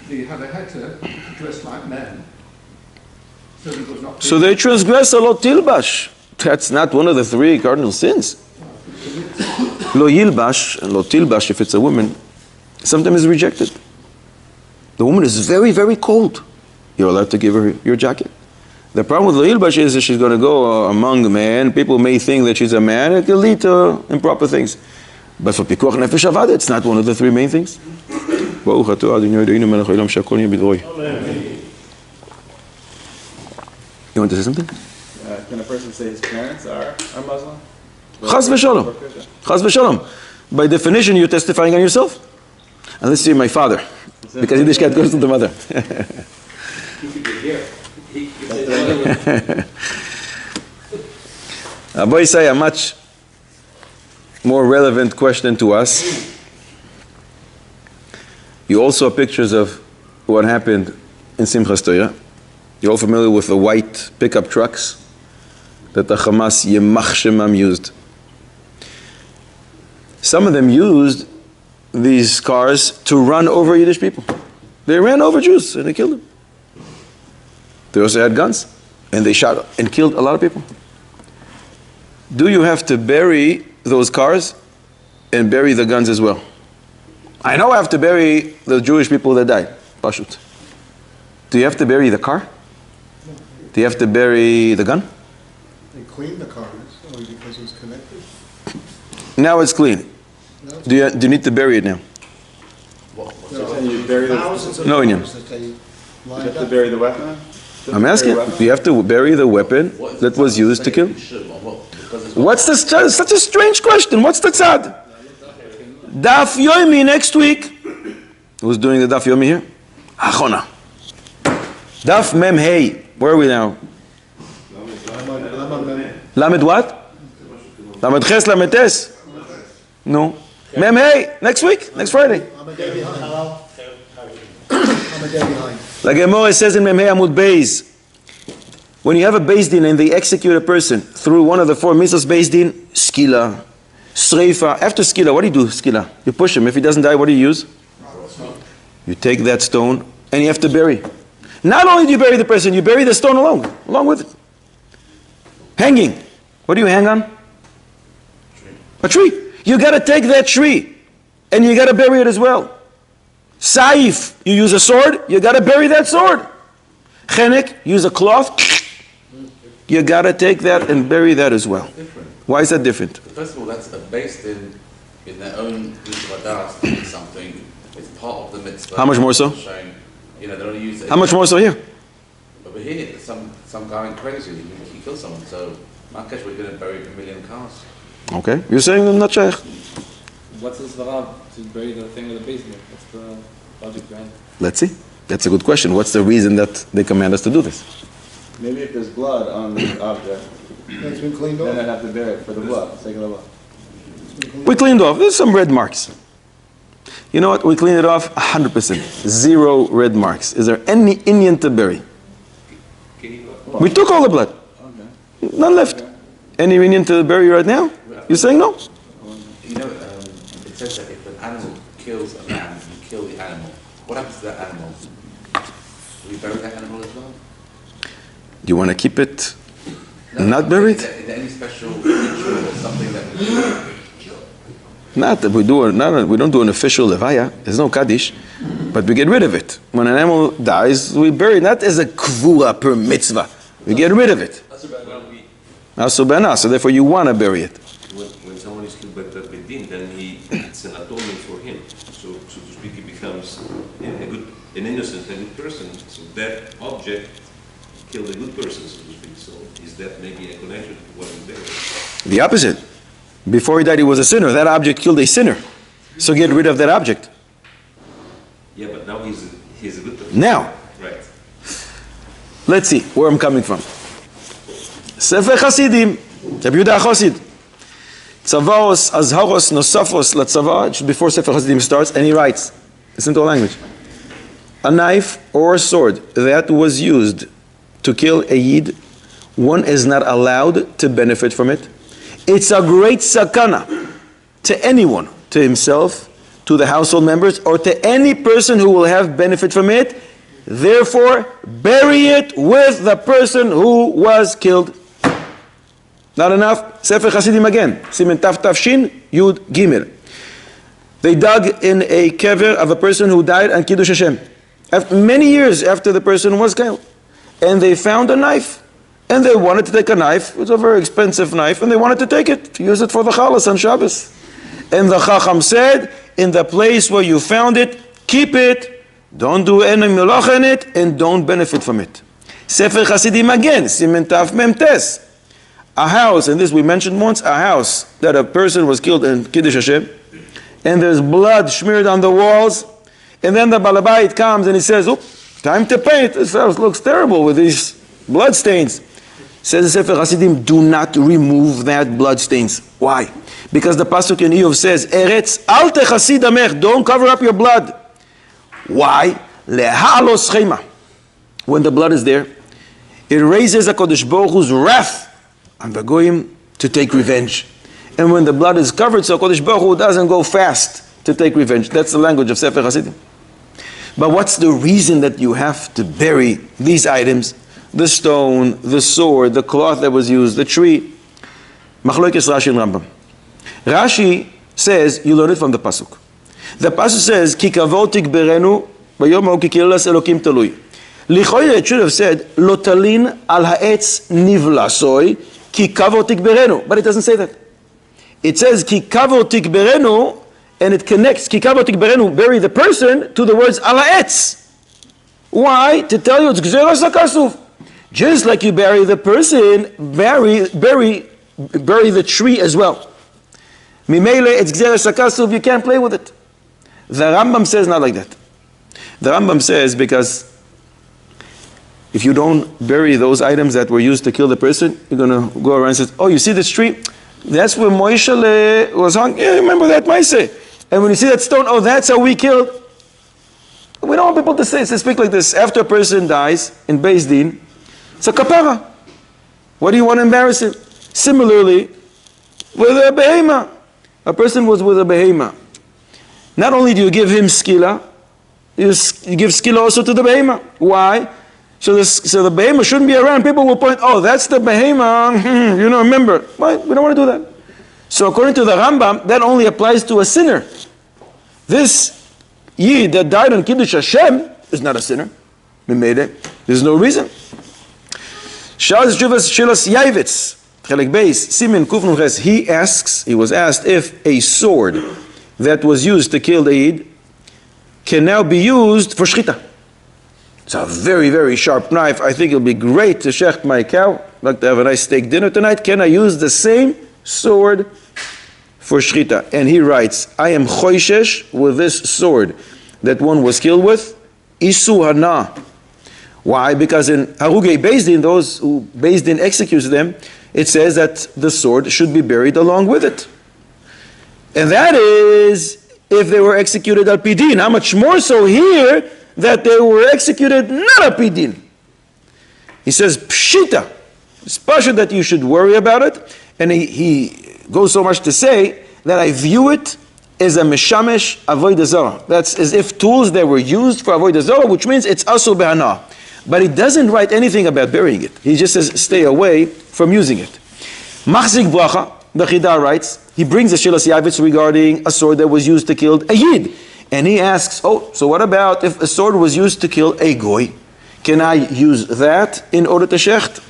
they had a heter to dress like men. So they would not. So they transgress a lo tilbash. That's not one of the three cardinal sins. Lo yilbash and lo tilbash, if it's a woman, sometimes is rejected. The woman is very, very cold. You're allowed to give her your jacket. The problem with lo yilbash is that she's going to go among men. People may think that she's a man. It can lead to improper things. But for pikuach nefesh avad, it's not one of the three main things. ברוך אתה אדוני אלוהינו מלך העולם שהכל נהיה בדברו. You want to say something? Can a person say his parents are Muslim? Chas v'shalom. Chas v'shalom. By definition, you're testifying on yourself. Unless you're my father. Because Yiddishkeit goes to the mother. He could be here. He could say Boy, say a much more relevant question to us. You all saw pictures of what happened in Simchas Torah. You're all familiar with the white pickup trucks that the Hamas Yemach Shemam used. Some of them used these cars to run over Yiddish people. They ran over Jews and they killed them. They also had guns and they shot and killed a lot of people. Do you have to bury those cars and bury the guns as well? I know I have to bury the Jewish people that died. Pashut. Do you have to bury the car? Do you have to bury the gun? They cleaned the cars only because it was connected. Now it's clean. Do you need to bury it now? There are you bury the- thousands of No, Indian. cars that they You lined have to up. bury the weapon? I'm asking. Do you have to bury the weapon that was used to kill? What's this? Such a strange question. What's the tzad? Daf Yomi next week. Who's doing the Daf Yomi here? Achona. Daf Mem Hey. Where are we now? Lamed what? Lamed Ches, Lamed Tes. No. Mem Hey. Next week. Next Friday. I'm a day behind. I'm a day behind. Like Gemara says in Mem Hey Amud Beis, when you have a Beis Din and they execute a person through one of the four mitzvahs Beis Din, skila, sreifa. After skila, what do you do? Skila. You push him. If he doesn't die, what do you use? You take that stone and you have to bury. Not only do you bury the person, you bury the stone along with it. Hanging. What do you hang on? A tree. You got to take that tree and you got to bury it as well. Saif, you use a sword, you got to bury that sword. Chenek, use a cloth, you got to take that and bury that as well. Why is that different? First of all, that's based in their own mitzvah doing something. It's part of the mitzvah. How much more so? Showing, they only use it. How much more so here? Over here, some guy went crazy. He killed someone. So, Markesh, we're going to bury 1 million cars. Okay, you're saying I'm not shaykh. What's the svara to bury the thing with the basement? What's the logic behind it? Let's see. That's a good question. What's the reason that they command us to do this? Maybe if there's blood on the object, It's been cleaned then off. I'd have to bury it for the blood, sake of the blood. It's been cleaned We cleaned off. There's some red marks. You know what? We cleaned it off 100%. 0 red marks. Is there any Indian to bury? We took all the blood. Okay. None left. Any Indian to bury right now? You're saying no? It says that if an animal kills a man, you kill the animal. What happens to that animal? Do we bury that animal as well? Do you want to keep it not buried? Is there any special ritual or something that we do? Not that we don't do an official levaya. There's no kaddish, but we get rid of it. When an animal dies, we bury it not as a kvura per mitzvah. We get rid of it. So therefore you want to bury it. When someone is killed by Bedin, then it's an atonement for him. So to speak, he becomes an innocent, a good person. So that object killed a good person, so to speak. So is that maybe a connection to what is there? The opposite. Before he died, he was a sinner. That object killed a sinner. So get rid of that object. Yeah, but now he's a good person. Now, Right. let's see where I'm coming from. Sefer Chasidim, Rabbi Yehuda Chosid. Tzavaos, Azharos, Nosafos, Latzava. It's before Sefer Chasidim starts, and he writes, listen to our language. A knife or a sword that was used to kill a Yid, one is not allowed to benefit from it. It's a great sakana to anyone, to himself, to the household members, or to any person who will have benefit from it. Therefore, bury it with the person who was killed. Not enough? Sefer Chasidim again. Simen Taf Tafshin Yud Gimel. They dug in a kever of a person who died on Kiddush Hashem. Many years after the person was killed. And they found a knife. And they wanted to take a knife. It was a very expensive knife. And they wanted to take it, to use it for the chalas on Shabbos. And the Chacham said, in the place where you found it, keep it, don't do any melacha in it, and don't benefit from it. Sefer Hasidim again, Simen Taf Mem Tes. A house, and this we mentioned once, a house that a person was killed in Kiddush Hashem, and there's blood smeared on the walls, and then the Balabait comes and he says, "Oop, time to paint. This house looks terrible with these blood stains." Says the Sefer Hasidim, do not remove that blood stains. Why? Because the pasuk in Eov says, "Eretz al techasi damech," don't cover up your blood. Why? Leha'alos chema. When the blood is there, it raises HaKadosh Baruch Hu's wrath on the goyim to take revenge. And when the blood is covered, so HaKadosh Baruch Hu doesn't go fast to take revenge. That's the language of Sefer Hasidim. But what's the reason that you have to bury these items? The stone, the sword, the cloth that was used, the tree. Machlokes Rashi and Rambam. Rashi says, you learn it from the pasuk. The pasuk says, "Ki kavod tikberenu bayom ha'u ki kilelas Elokim talui." Lichoyre, it should have said, "Lo talin al ha'etz nivlasoi ki kavod tikberenu," but it doesn't say that. It says, "Ki kavod tikberenu," and it connects "Ki kavod tikberenu," bury the person, to the words "al ha'etz." Why? To tell you it's gzeras hakasuv. Just like you bury the person, bury the tree as well. Mimele, it's gzeras hakasuv, you can't play with it. The Rambam says not like that. The Rambam says because if you don't bury those items that were used to kill the person, you're going to go around and say, "Oh, you see this tree? That's where Moshe was hung. Yeah, remember that Moshe. And when you see that stone, oh, that's how we killed." We don't want people to speak like this. After a person dies in Beis Din, it's a kapara. What do you want to embarrass him? Similarly, with a behema. A person was with a behema. Not only do you give him skila, you give skila also to the behema. Why? So the behema shouldn't be around. People will point, "Oh, that's the behema. Remember." Why? We don't want to do that. So according to the Rambam, that only applies to a sinner. This Yid that died on Kiddush Hashem is not a sinner. There's no reason. Shas Juvas Shilas Yavitz, Chelek Beis, Simin Kufnun Ches, he was asked if a sword that was used to kill the Yid can now be used for shchita. It's a very, very sharp knife. I think it'll be great to shecht my cow. I'd like to have a nice steak dinner tonight. Can I use the same sword for shchita? And he writes, "I am choishesh with this sword that one was killed with, isu hana." Why? Because in Harugei Beis Din, those who Beis Din executes them, it says that the sword should be buried along with it. And that is if they were executed al pidin. How much more so here that they were executed not al pidin. He says, pshita. It's pasha that you should worry about it. And he goes so much to say that I view it as a meshamesh avodah zarah. That's as if tools that were used for avodah zarah, which means it's asul behana. But he doesn't write anything about burying it. He just says stay away from using it. Machzik bracha, the Chida writes, he brings a Shilas Yavitz regarding a sword that was used to kill a Yid. And he asks, so what about if a sword was used to kill a Goy? Can I use that in order to shecht?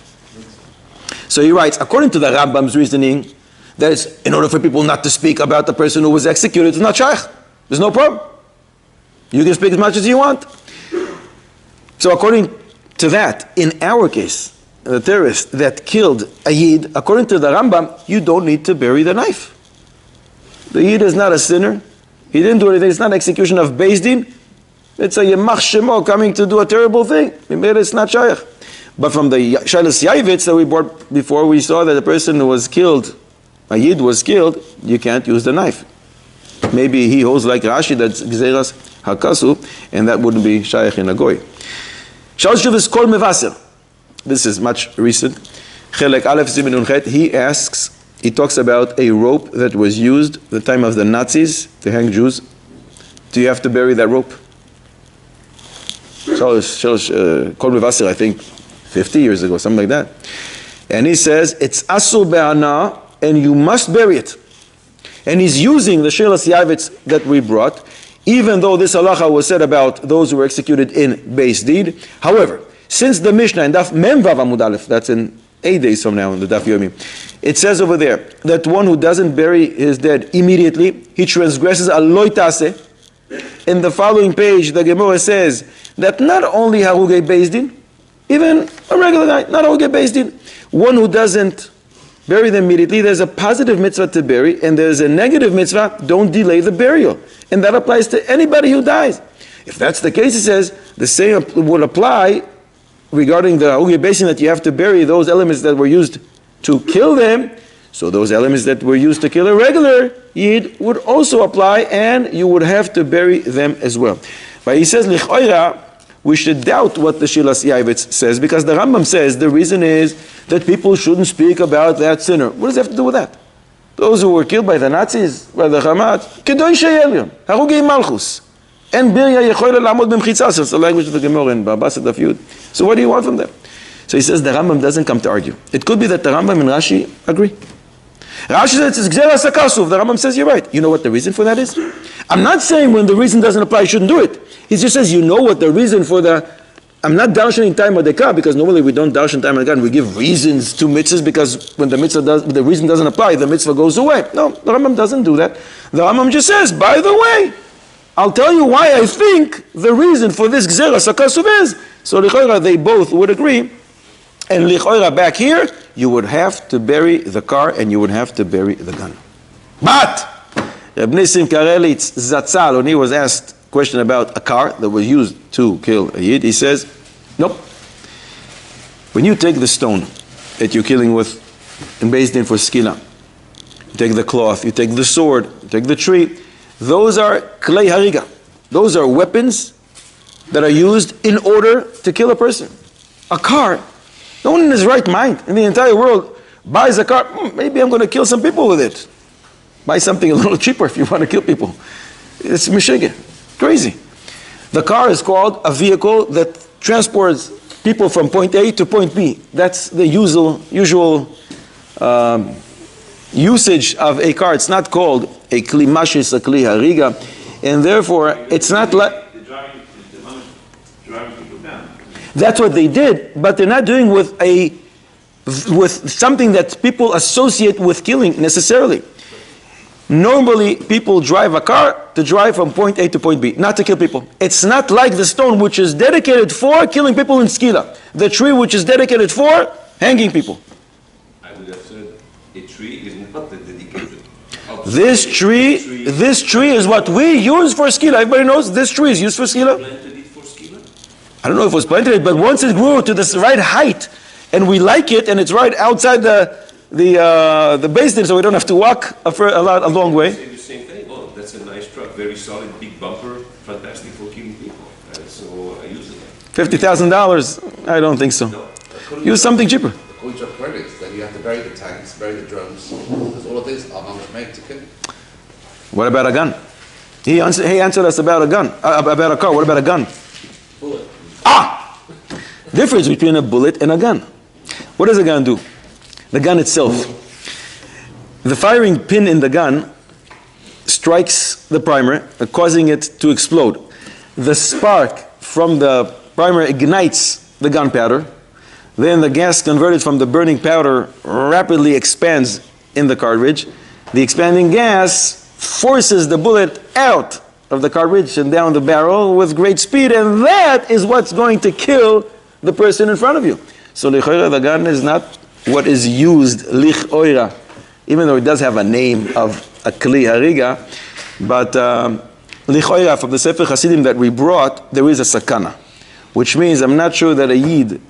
So he writes, according to the Rambam's reasoning, that is, in order for people not to speak about the person who was executed, it's not shaykh. There's no problem. You can speak as much as you want. So according to that, in our case, the terrorist that killed a Yid, according to the Rambam, you don't need to bury the knife. The Yid is not a sinner. He didn't do anything. It's not execution of Beis Din. It's a Yemach Shemo coming to do a terrible thing. It's not shaykh. But from the Shilas Yavitz that we brought before, we saw that the person who was killed, a Yid was killed, you can't use the knife. Maybe he holds like Rashi, that's Gzeras Hakasu, and that wouldn't be shaykh in a goy. Shalosh Shuvas Kol Mevaser. This is much recent. Chelek Aleph Simin Unchet. He talks about a rope that was used at the time of the Nazis to hang Jews. Do you have to bury that rope? Shalosh Kol Mevaser, I think 50 years ago, something like that. And he says, it's Asul Be'ana, and you must bury it. And he's using the Shilas Yavitz that we brought, even though this halacha was said about those who were executed in Beis Din. However, since the Mishnah in Daf Mem Vav Amud Aleph, that's in 8 days from now in the Daf Yomi, it says over there that one who doesn't bury his dead immediately, he transgresses a loitase, In the following page, the Gemara says that not only Harugei Beis Din, even a regular guy, not Harugei Beis Din, one who doesn't bury them immediately, there's a positive mitzvah to bury, and there's a negative mitzvah, don't delay the burial. And that applies to anybody who dies. If that's the case, he says, the same would apply regarding the Harugei Beis Din, that you have to bury those elements that were used to kill them. So those elements that were used to kill a regular Yid would also apply, and you would have to bury them as well. But he says, Lichoira, we should doubt what the Shilas Yaivitz says, because the Rambam says the reason is that people shouldn't speak about that sinner. What does that have to do with that? Those who were killed by the Nazis, by the Hamas, Kedoshei Elyon, Harugei Malchus, and Birya Yechoila Lamod B'mchitzas. It's the language of the Gemara in Babasat Daf Yud. So what do you want from them? So he says the Rambam doesn't come to argue. It could be that the Rambam and Rashi agree. Rashi says it's Gzeras HaKasuv. The Rambam says you're right. You know what the reason for that is? I'm not saying when the reason doesn't apply, you shouldn't do it. He just says you know what the reason for the... I'm not darshaning time Adeka, because normally we don't darshan time Adeka and we give reasons to mitzvahs, because when the mitzvah the reason doesn't apply, the mitzvah goes away. No, the Rambam doesn't do that. The Rambam just says, by the way, I'll tell you why I think the reason for this Gzeras HaKasuv is. So Lichoira, they both would agree. And Lichoira, back here, you would have to bury the car and you would have to bury the gun. But Reb Nissim Karelitz Zatzal, when he was asked a question about a car that was used to kill a Yid, he says, nope. When you take the stone that you're killing with and based in for skila, you take the cloth, you take the sword, you take the tree, those are klei hariga. Those are weapons that are used in order to kill a person. A car, no one in his right mind in the entire world buys a car, maybe I'm going to kill some people with it. Buy something a little cheaper if you want to kill people. It's mishige. Crazy. The car is called a vehicle that transports people from point A to point B. That's the usual usage of a car. It's not called a kli mashis, a kli hariga, and therefore it's not like... That's what they did, but they're not doing with something that people associate with killing necessarily. Normally, people drive a car to drive from point A to point B, not to kill people. It's not like the stone which is dedicated for killing people in skila. The tree which is dedicated for hanging people. I would have said a tree is not dedicated. This tree is what we use for skila. Everybody knows this tree is used for skila. Planted it for skila? I don't know if it was planted, but once it grew to this right height, and we like it, and it's right outside the basin, so we don't have to walk a long way. Say the same thing. Oh, that's a nice truck, very solid, big bumper, fantastic for killing people. So I use it. $50,000? I don't think so. No. Use something cheaper. According to your credits, then you have to bury the tanks, bury the drums, because all of these are not made to kill. What about a gun? He answered us about a gun, about a car. What about a gun? Bullet. Difference between a bullet and a gun. What does a gun do? The gun itself. The firing pin in the gun strikes the primer, causing it to explode. The spark from the primer ignites the gunpowder. Then the gas converted from the burning powder rapidly expands in the cartridge. The expanding gas forces the bullet out of the cartridge and down the barrel with great speed, and that is what's going to kill the person in front of you. So lichoira, the gun is not what is used lichoira, even though it does have a name of a kli hariga, but lichoira, from the Sefer Hasidim that we brought, there is a sakana, which means I'm not sure that a yid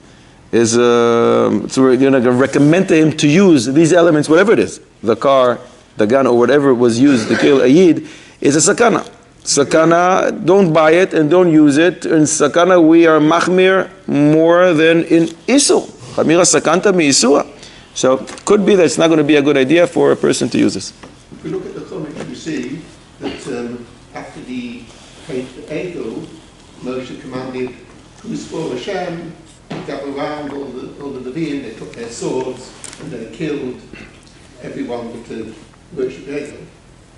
is, so we're going to recommend to him to use these elements, whatever it is, the car, the gun, or whatever was used to kill a yid, is a sakana. Sakana, don't buy it and don't use it. In sakana, we are machmir more than in isu. Chamira sakanta mi isua. So, could be that it's not going to be a good idea for a person to use this. If we look at the comments, we see that after the Egel, Moshe commanded, who's for Hashem, gather around all the Nevi'im, they took their swords and they killed everyone with the worship Egel.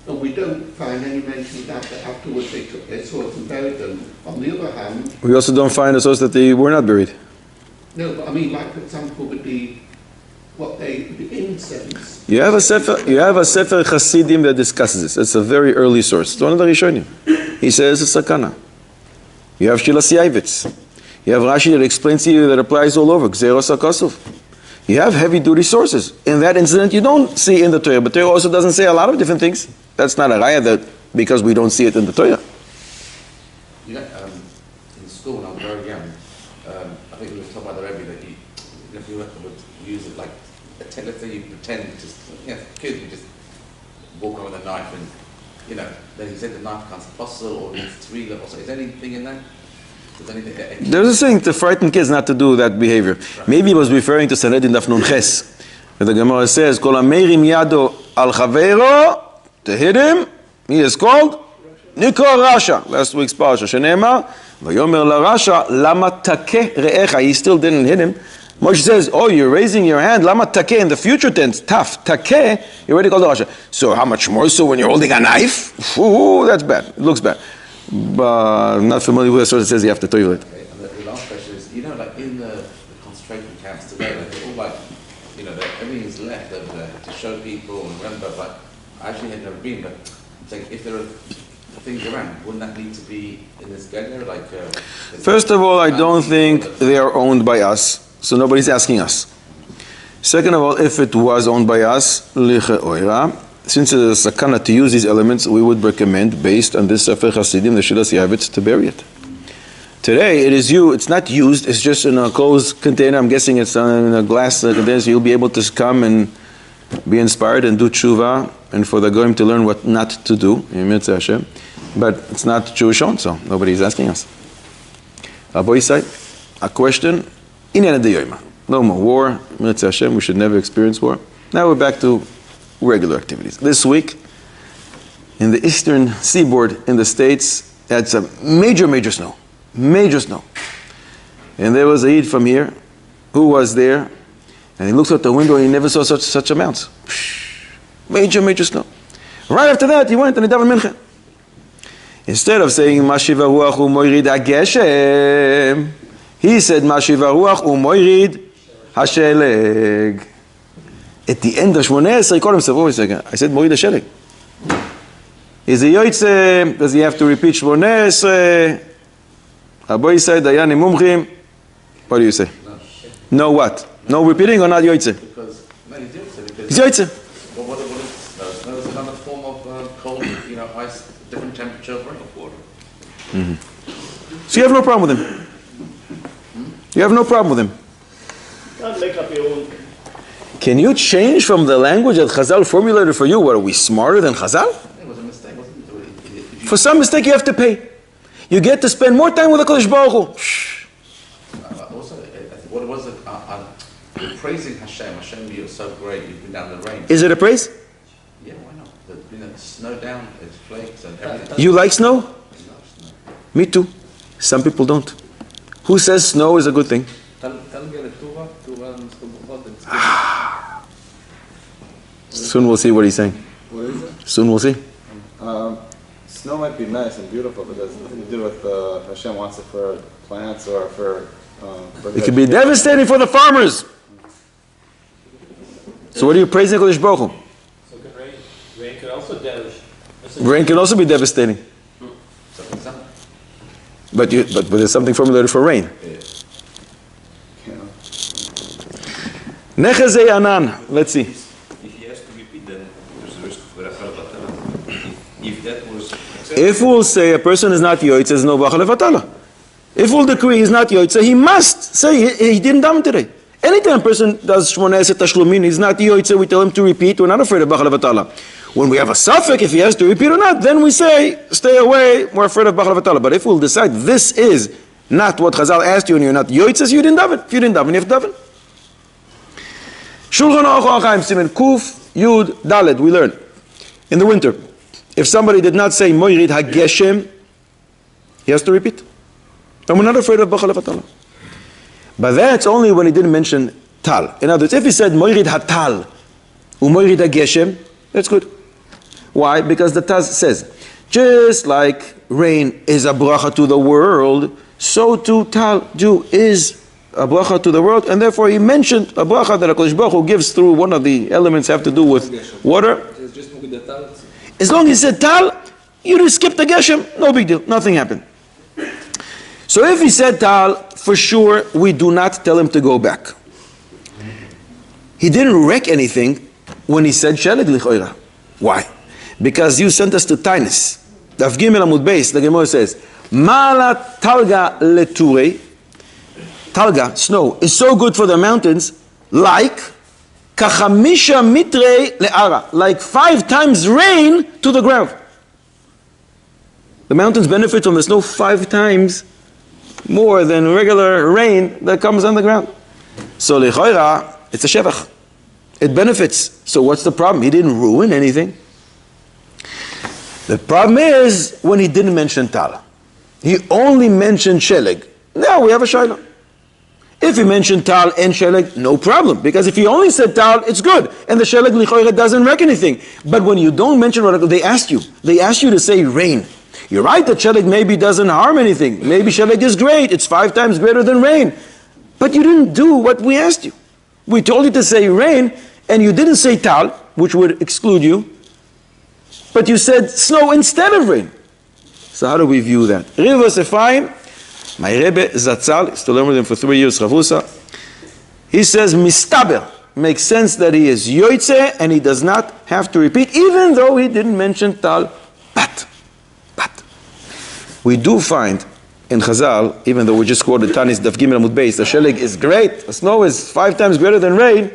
And we don't find any mention of that afterwards they took their swords and buried them. On the other hand... We also don't find a source that they were not buried. No, but I mean, like, for example, with the incense... You have a Sefer Hasidim that discusses this. It's a very early source. It's one of the Rishonim. He says it's sakana. You have Shilas Yaivitz. You have Rashi that explains to you that applies all over. Gzeros HaKosov. You have heavy-duty sources. In that incident, you don't see in the Torah, but Torah also doesn't say a lot of different things. That's not a raya that because we don't see it in the Torah. You know, in school when I was very young, I think we were told by the Rebbe that if you would use it like, let's say you pretend kids would just walk around with a knife and, then he said the knife becomes apostle or needs 3 levels. So is there anything in that? There's a saying to frighten kids not to do that behavior. Right. Maybe he was referring to Sanhedrin Daf Nun Ches. The Gemara says, Kol ha-meirim yado al chaveiro, to hit him, he is called Nikor Rasha. Last week's parasha. Sheneemar, Vayomer la Rasha, lama takeh re'echa. He still didn't hit him. Moshe says, oh, you're raising your hand, lama takeh, in the future tense, taf, takeh, you already called the Rasha. So how much more so when you're holding a knife? Ooh, that's bad. It looks bad. But I'm not familiar with a source that says you have to toilet. Okay, and the last question is, like in the concentration camps today, they're all like, everything's left over there to show people and remember, but I actually had never been, but I'm saying if there are things around, wouldn't that need to be in this gallery? First of all, I don't think they are owned by us, so nobody's asking us. Second of all, if it was owned by us, since it is a sakana to use these elements, we would recommend, based on this Sefer Hasidim, the Shilas Yavitz, to bury it. Today, it's not used, it's just in a closed container. I'm guessing it's in a glass container, so you'll be able to come and be inspired and do tshuva, and for the goyim to learn what not to do, but it's not Jewish owned, so nobody's asking us. Abu Yisai, a question, no more war, we should never experience war. Now we're back to regular activities. This week, in the eastern seaboard in the States, had some major snow. Major snow. And there was a Yid from here who was there, and he looked out the window and he never saw such amounts. Major snow. Right after that, he went and he davened mincha. Instead of saying, Mashiva ruach u'moirid hageshem, he said, Mashiva ruach u'moirid hasheleg. At the end of Shmoneh Esrei, he called himself, wait a second, I said Morid HaSheleg. Is he Yoitze? Does he have to repeat Shmoneh Esrei? Abu said, Dayani Mumchim. What do you say? No what? No repeating or not Yoitze? Because, no, he's Yoitze. He's Yoitze. Well, what is snow? Snow is another form of cold, ice, different temperature of water. Mm-hmm. So you have no problem with him? You have no problem with him? Can't make up your own. Can you change from the language that Chazal formulated for you? What, are we smarter than Chazal? It was a mistake, wasn't it? For some mistake you have to pay. You get to spend more time with the Kodesh Baruch Hu. Also, what was it? You're praising Hashem. Hashem, you're so great. You've been down the rain. Is it a praise? Yeah, why not? The snow down, it's flakes and everything. You like snow? Me too. Some people don't. Who says snow is a good thing? Soon we'll see what he's saying. What is it? Soon we'll see. Snow might be nice and beautiful, but there's nothing to do with Hashem wants it for plants or for it can be devastating for the farmers. So what are you praising Kodesh Baruch Hu? So rain could also damage. Rain can also be devastating. But there's something formulated for rain. Nechazei Anan. Let's see. If he has to repeat, then there's a risk of Berachah Levatala. If that was accepted. If we'll say a person is not Yoitze, there's no Berachah Levatala. If we'll decree he's not Yoitze, he must say he didn't daven today. Anytime a person does Shmoneh Esrei Tashlumin, he's not Yoitze, we tell him to repeat, we're not afraid of Berachah Levatala. When we have a suffix, if he has to repeat or not, then we say, stay away, we're afraid of Berachah Levatala. But if we'll decide this is not what Chazal asked you and you're not Yoitze, you didn't daven. If you didn't daven, you have to daven. Shulchan Aruch HaChaim Siman Kuf Yud Daled, we learn in the winter, if somebody did not say Moirid HaGeshem, he has to repeat. And we're not afraid of Berachah Levatala. But that's only when he didn't mention Tal. In other words, if he said Moirid HaTal Umoirid HaGeshem, that's good. Why? Because the Taz says, just like rain is a bracha to the world, so too Tal, Jew, is a bracha to the world, and therefore he mentioned a bracha that HaKadosh Baruch Hu gives through one of the elements have to do with water. As long as he said Tal, You just skipped the Geshem, no big deal, nothing happened. So if he said Tal, for sure, we do not tell him to go back. He didn't wreck anything when he said Sheleg Lichoira. Why? Because you sent us to Tainus. Daf Gimel Amud Beis, the Gemara says, Mala Talga Leturei. Talga, snow, is so good for the mountains, like Kachamisha Mitrei Le'ara, like 5 times rain to the ground. The mountains benefit from the snow 5 times more than regular rain that comes on the ground. So Lechoira, it's a Shevach. It benefits. So what's the problem? He didn't ruin anything. The problem is when he didn't mention Tal. He only mentioned Sheleg. Now we have a Shaila. If he mentioned Tal and Sheleg, no problem. Because if he only said Tal, it's good. And the Sheleg Lichoira doesn't wreck anything. But when you don't mention what they asked you to say rain. You're right that Sheleg maybe doesn't harm anything. Maybe Sheleg is great. It's 5 times greater than rain. But you didn't do what we asked you. We told you to say rain, and you didn't say Tal, which would exclude you. But you said snow instead of rain. So how do we view that? Rivas Ephraim, my Rebbe Zatzal, used to learn with him for 3 years, Chavusa. He says, Mistaber, makes sense that he is Yoitze, and he does not have to repeat, even though he didn't mention Tal. But, we do find in Chazal, even though we just quoted Tanis Daf Gimel Amud Beis, the Sheleg is great, the snow is 5 times greater than rain,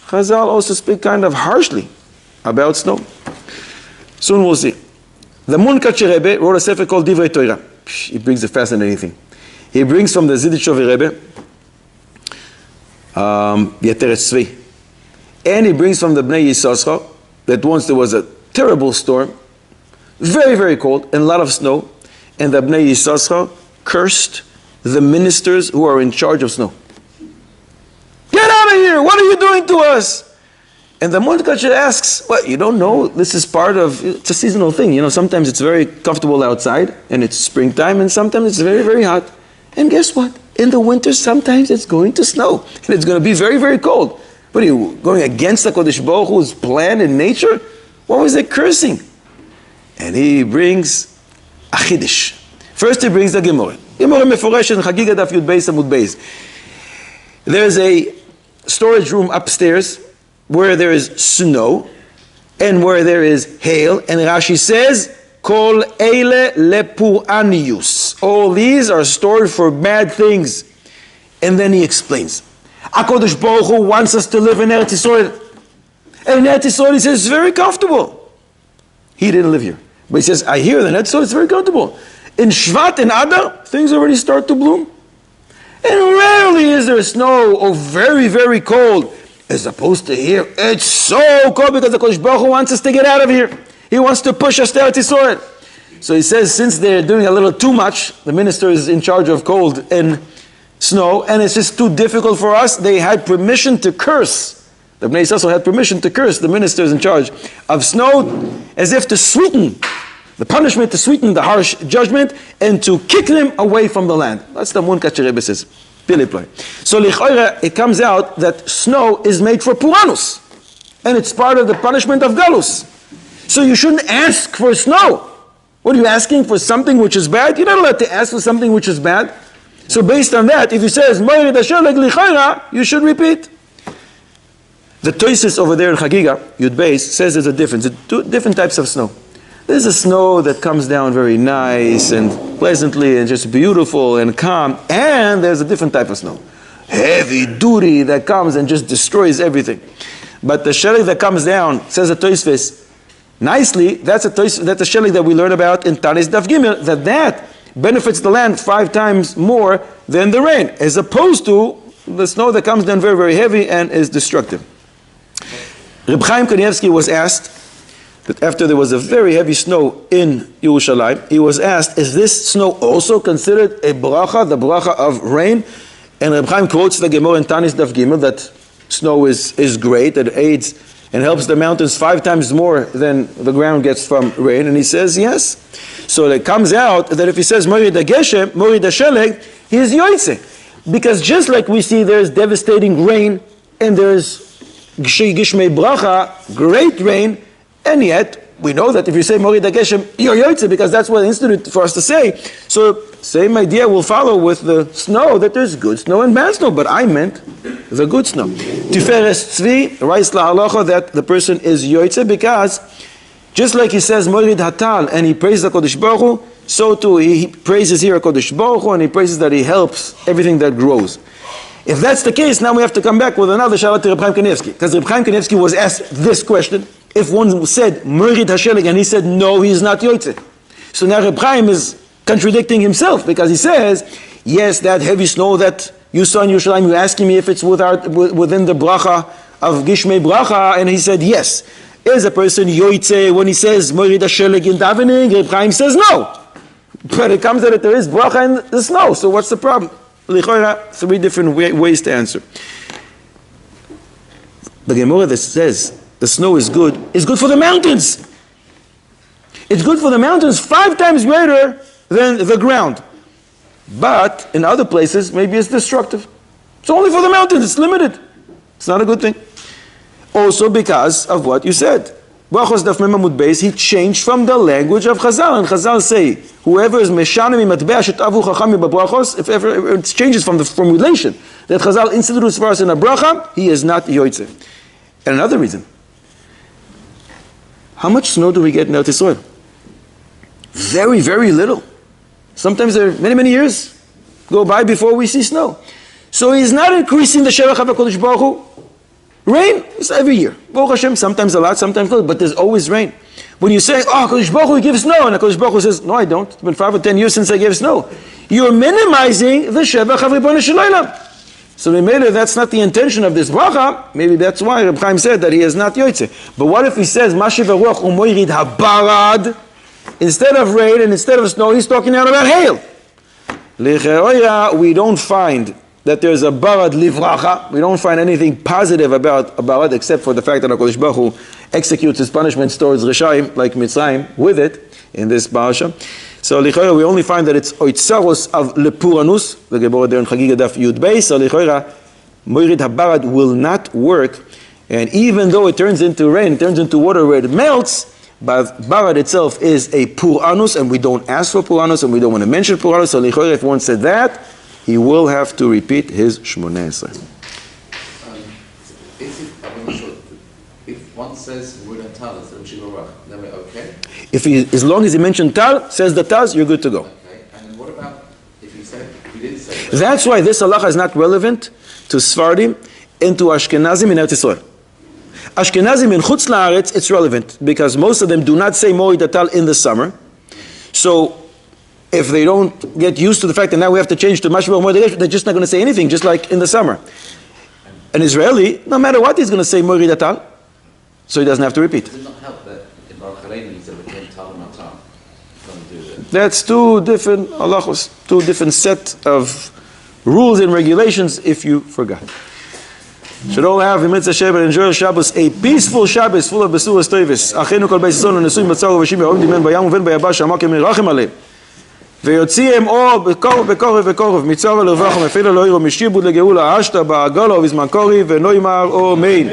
Chazal also speak kind of harshly about snow. Soon we'll see. The Munkach Rebbe wrote a sefer called Divrei Torah. He brings a fascinating thing. He brings from the Zidichovi Rebbe, Yeteret Tzvi. And he brings from the Bnei Yissaschar that once there was a terrible storm, very, very cold, and a lot of snow, and the Bnei Yissaschar cursed the ministers who are in charge of snow. Get out of here! What are you doing to us? And the Mordechai asks, well, you don't know, this is part of, it's a seasonal thing. You know, sometimes it's very comfortable outside, and it's springtime, and sometimes it's very, very hot. And guess what? In the winter, sometimes it's going to snow, and it's going to be very, very cold. What are you, going against the Kodesh Baruch Hu's plan in nature? What was it cursing? And he brings a Chiddush. First he brings the Gemara. Gemara Meforesh in Chagiga Daf Yud Beis Amud Beis. There's a storage room upstairs where there is snow and where there is hail, and Rashi says, Kol eile lepuranius. All these are stored for bad things. And then he explains, HaKadosh Baruch Hu wants us to live in Eretz Yisrael. And in Eretz Yisrael he says, it's very comfortable. He didn't live here. But he says, I hear that in Eretz Yisrael it's very comfortable. In Shvat and Adar, things already start to bloom. And rarely is there snow or very, very cold. As opposed to here, it's so cold because the Kodesh Baruch Hu wants us to get out of here. He wants to push us to Eretz Yisrael. So he says, since they're doing a little too much, the minister is in charge of cold and snow, and it's just too difficult for us, they had permission to curse. The Bnei Yisrael had permission to curse the ministers in charge of snow, as if to sweeten the punishment, to sweeten the harsh judgment, and to kick them away from the land. That's the Munkach Rebbe says. So lichoira, it comes out that snow is made for Puranus, and it's part of the punishment of Galus. So you shouldn't ask for snow. What are you asking for? Something which is bad? You're not allowed to ask for something which is bad. So based on that, if he says Moirid Hasheleg lichoira, you should repeat. The Toisis over there in Chagiga Yud Beis says there's a difference. There's 2 different types of snow. There's a snow that comes down very nice and pleasantly and just beautiful and calm. And there's a different type of snow. Heavy duty that comes and just destroys everything. But the sheleg that comes down, says the Tosfos, nicely, that's a sheleg that we learn about in Tanis Daf Gimel, that benefits the land 5 times more than the rain, as opposed to the snow that comes down very, very heavy and is destructive. Reb Chaim Kanievsky was asked, that after there was a very heavy snow in Yerushalayim, he was asked, is this snow also considered a bracha, the bracha of rain? And Reb Chaim quotes the Gemara in Tanis Daf Gimel that snow is great, that it aids and helps the mountains 5 times more than the ground gets from rain. And he says, yes. So it comes out that if he says, Morid HaGeshem, Morid HaSheleg, he is Yoitze. Because just like we see there's devastating rain, and there's Gishmei Bracha, great rain, and yet we know that if you say Morid HaGeshem, you're Yotzei, because that's what instituted for us to say. So, same idea will follow with the snow, that there's good snow and bad snow, but I meant the good snow. Tiferes Tzvi, writes lahalacha that the person is Yotzei, because just like he says Morid Hatal, and he praises the Kodesh Baruch Hu, so too he praises here Kodesh Baruch Hu, and he praises that he helps everything that grows. If that's the case, now we have to come back with another Shabbat to Reb Chaim Kanievsky, because Reb Chaim Kanievsky was asked this question. If one said Morid HaShelig, and he said no, he's not Yotzei. So now Reb Chaim is contradicting himself, because he says, yes, that heavy snow that you saw in Yerushalayim, you're asking me if it's within the bracha of Gishmei Bracha, and he said yes. Is a person Yotzei when he says Morid HaShelig in davening? Reb Chaim says no. But it comes that there is bracha in the snow, so what's the problem? Lichoira, 3 different ways to answer. The Gemara that says the snow is good for the mountains. It's good for the mountains 5 times greater than the ground. But in other places, maybe it's destructive. It's only for the mountains, it's limited. It's not a good thing. Also because of what you said. Brachos Daf Mem Amud Beis, he changed from the language of Chazal. And Chazal say, whoever is Meshanim Matbeah Shetavu Chachami B'Brachos, if ever it changes from the formulation that Chazal instituted for us in a bracha, he is not Yotzei. And another reason, how much snow do we get in Eretz Yisrael? Very, very little. Sometimes there are many, many years go by before we see snow. So he's not increasing the Shevach HaKadosh Baruch Hu. Rain is every year. Baruch Hashem, sometimes a lot, sometimes little, but there's always rain. When you say, oh, HaKadosh Baruch Hu gives snow, and HaKadosh Baruch Hu says, no, I don't. It's been 5 or 10 years since I gave snow. You're minimizing the Shevach of Ribono Shel Olam. So maybe that's not the intention of this bracha. Maybe that's why Reb Chaim said that he is not Yotzei. But what if he says, Mashiv HaRuach Umoirid HaBarad? Instead of rain and instead of snow, he's talking out about hail. Licheroya, we don't find that there's a barad livracha. We don't find anything positive about a barad except for the fact that HaKadosh Baruch Hu executes his punishments towards Rishaim, like Mitzrayim, with it, in this parasha. So licheroya, we only find that it's oitzaros of lepuranus, the Gemara there in Chagiga Daf Yud Beis. So licheroya, moirid habarad will not work. And even though it turns into rain, it turns into water where it melts, but barad itself is a puranus, and we don't ask for puranus, and we don't want to mention puranus. So lichoyer, if one said that, he will have to repeat his Shmoneh Esrei. I'm not sure. If one says word and tal, then we're okay? As long as he mentioned tal, says the taz, you're good to go. Okay. And what about if you didn't say that? That's why this halacha is not relevant to Sfardim and to Ashkenazim in Eretz Yisrael. Ashkenazim in Chutz La'aretz, it's relevant because most of them do not say Moed Atal in the summer. So if they don't get used to the fact that now we have to change to Mashba Moed Atal, they're just not going to say anything, just like in the summer. An Israeli, no matter what, he's going to say Moed Atal, so he doesn't have to repeat. Does it not help that in Baruch Aleinu he said we can't tal and matam? Don't do that. That's 2 different halachos, 2 different set of rules and regulations if you forgot. Should all have in Mitzvah Shabbat and enjoy Shabbos, a peaceful Shabbos full of besuras toivos. Achenu kol beis Yisrael nesuim b'tzar u'v'shim ya'odim dimen bayam u'ven bayabash ha'amak yirachim aleim. ויוציאם אור בקורב בקורב בקורב מצרה לרווח ומפעיל אלוהים ומשibud לגאולה אשתא בעגלה ובזמן קורי ונאמר אמן.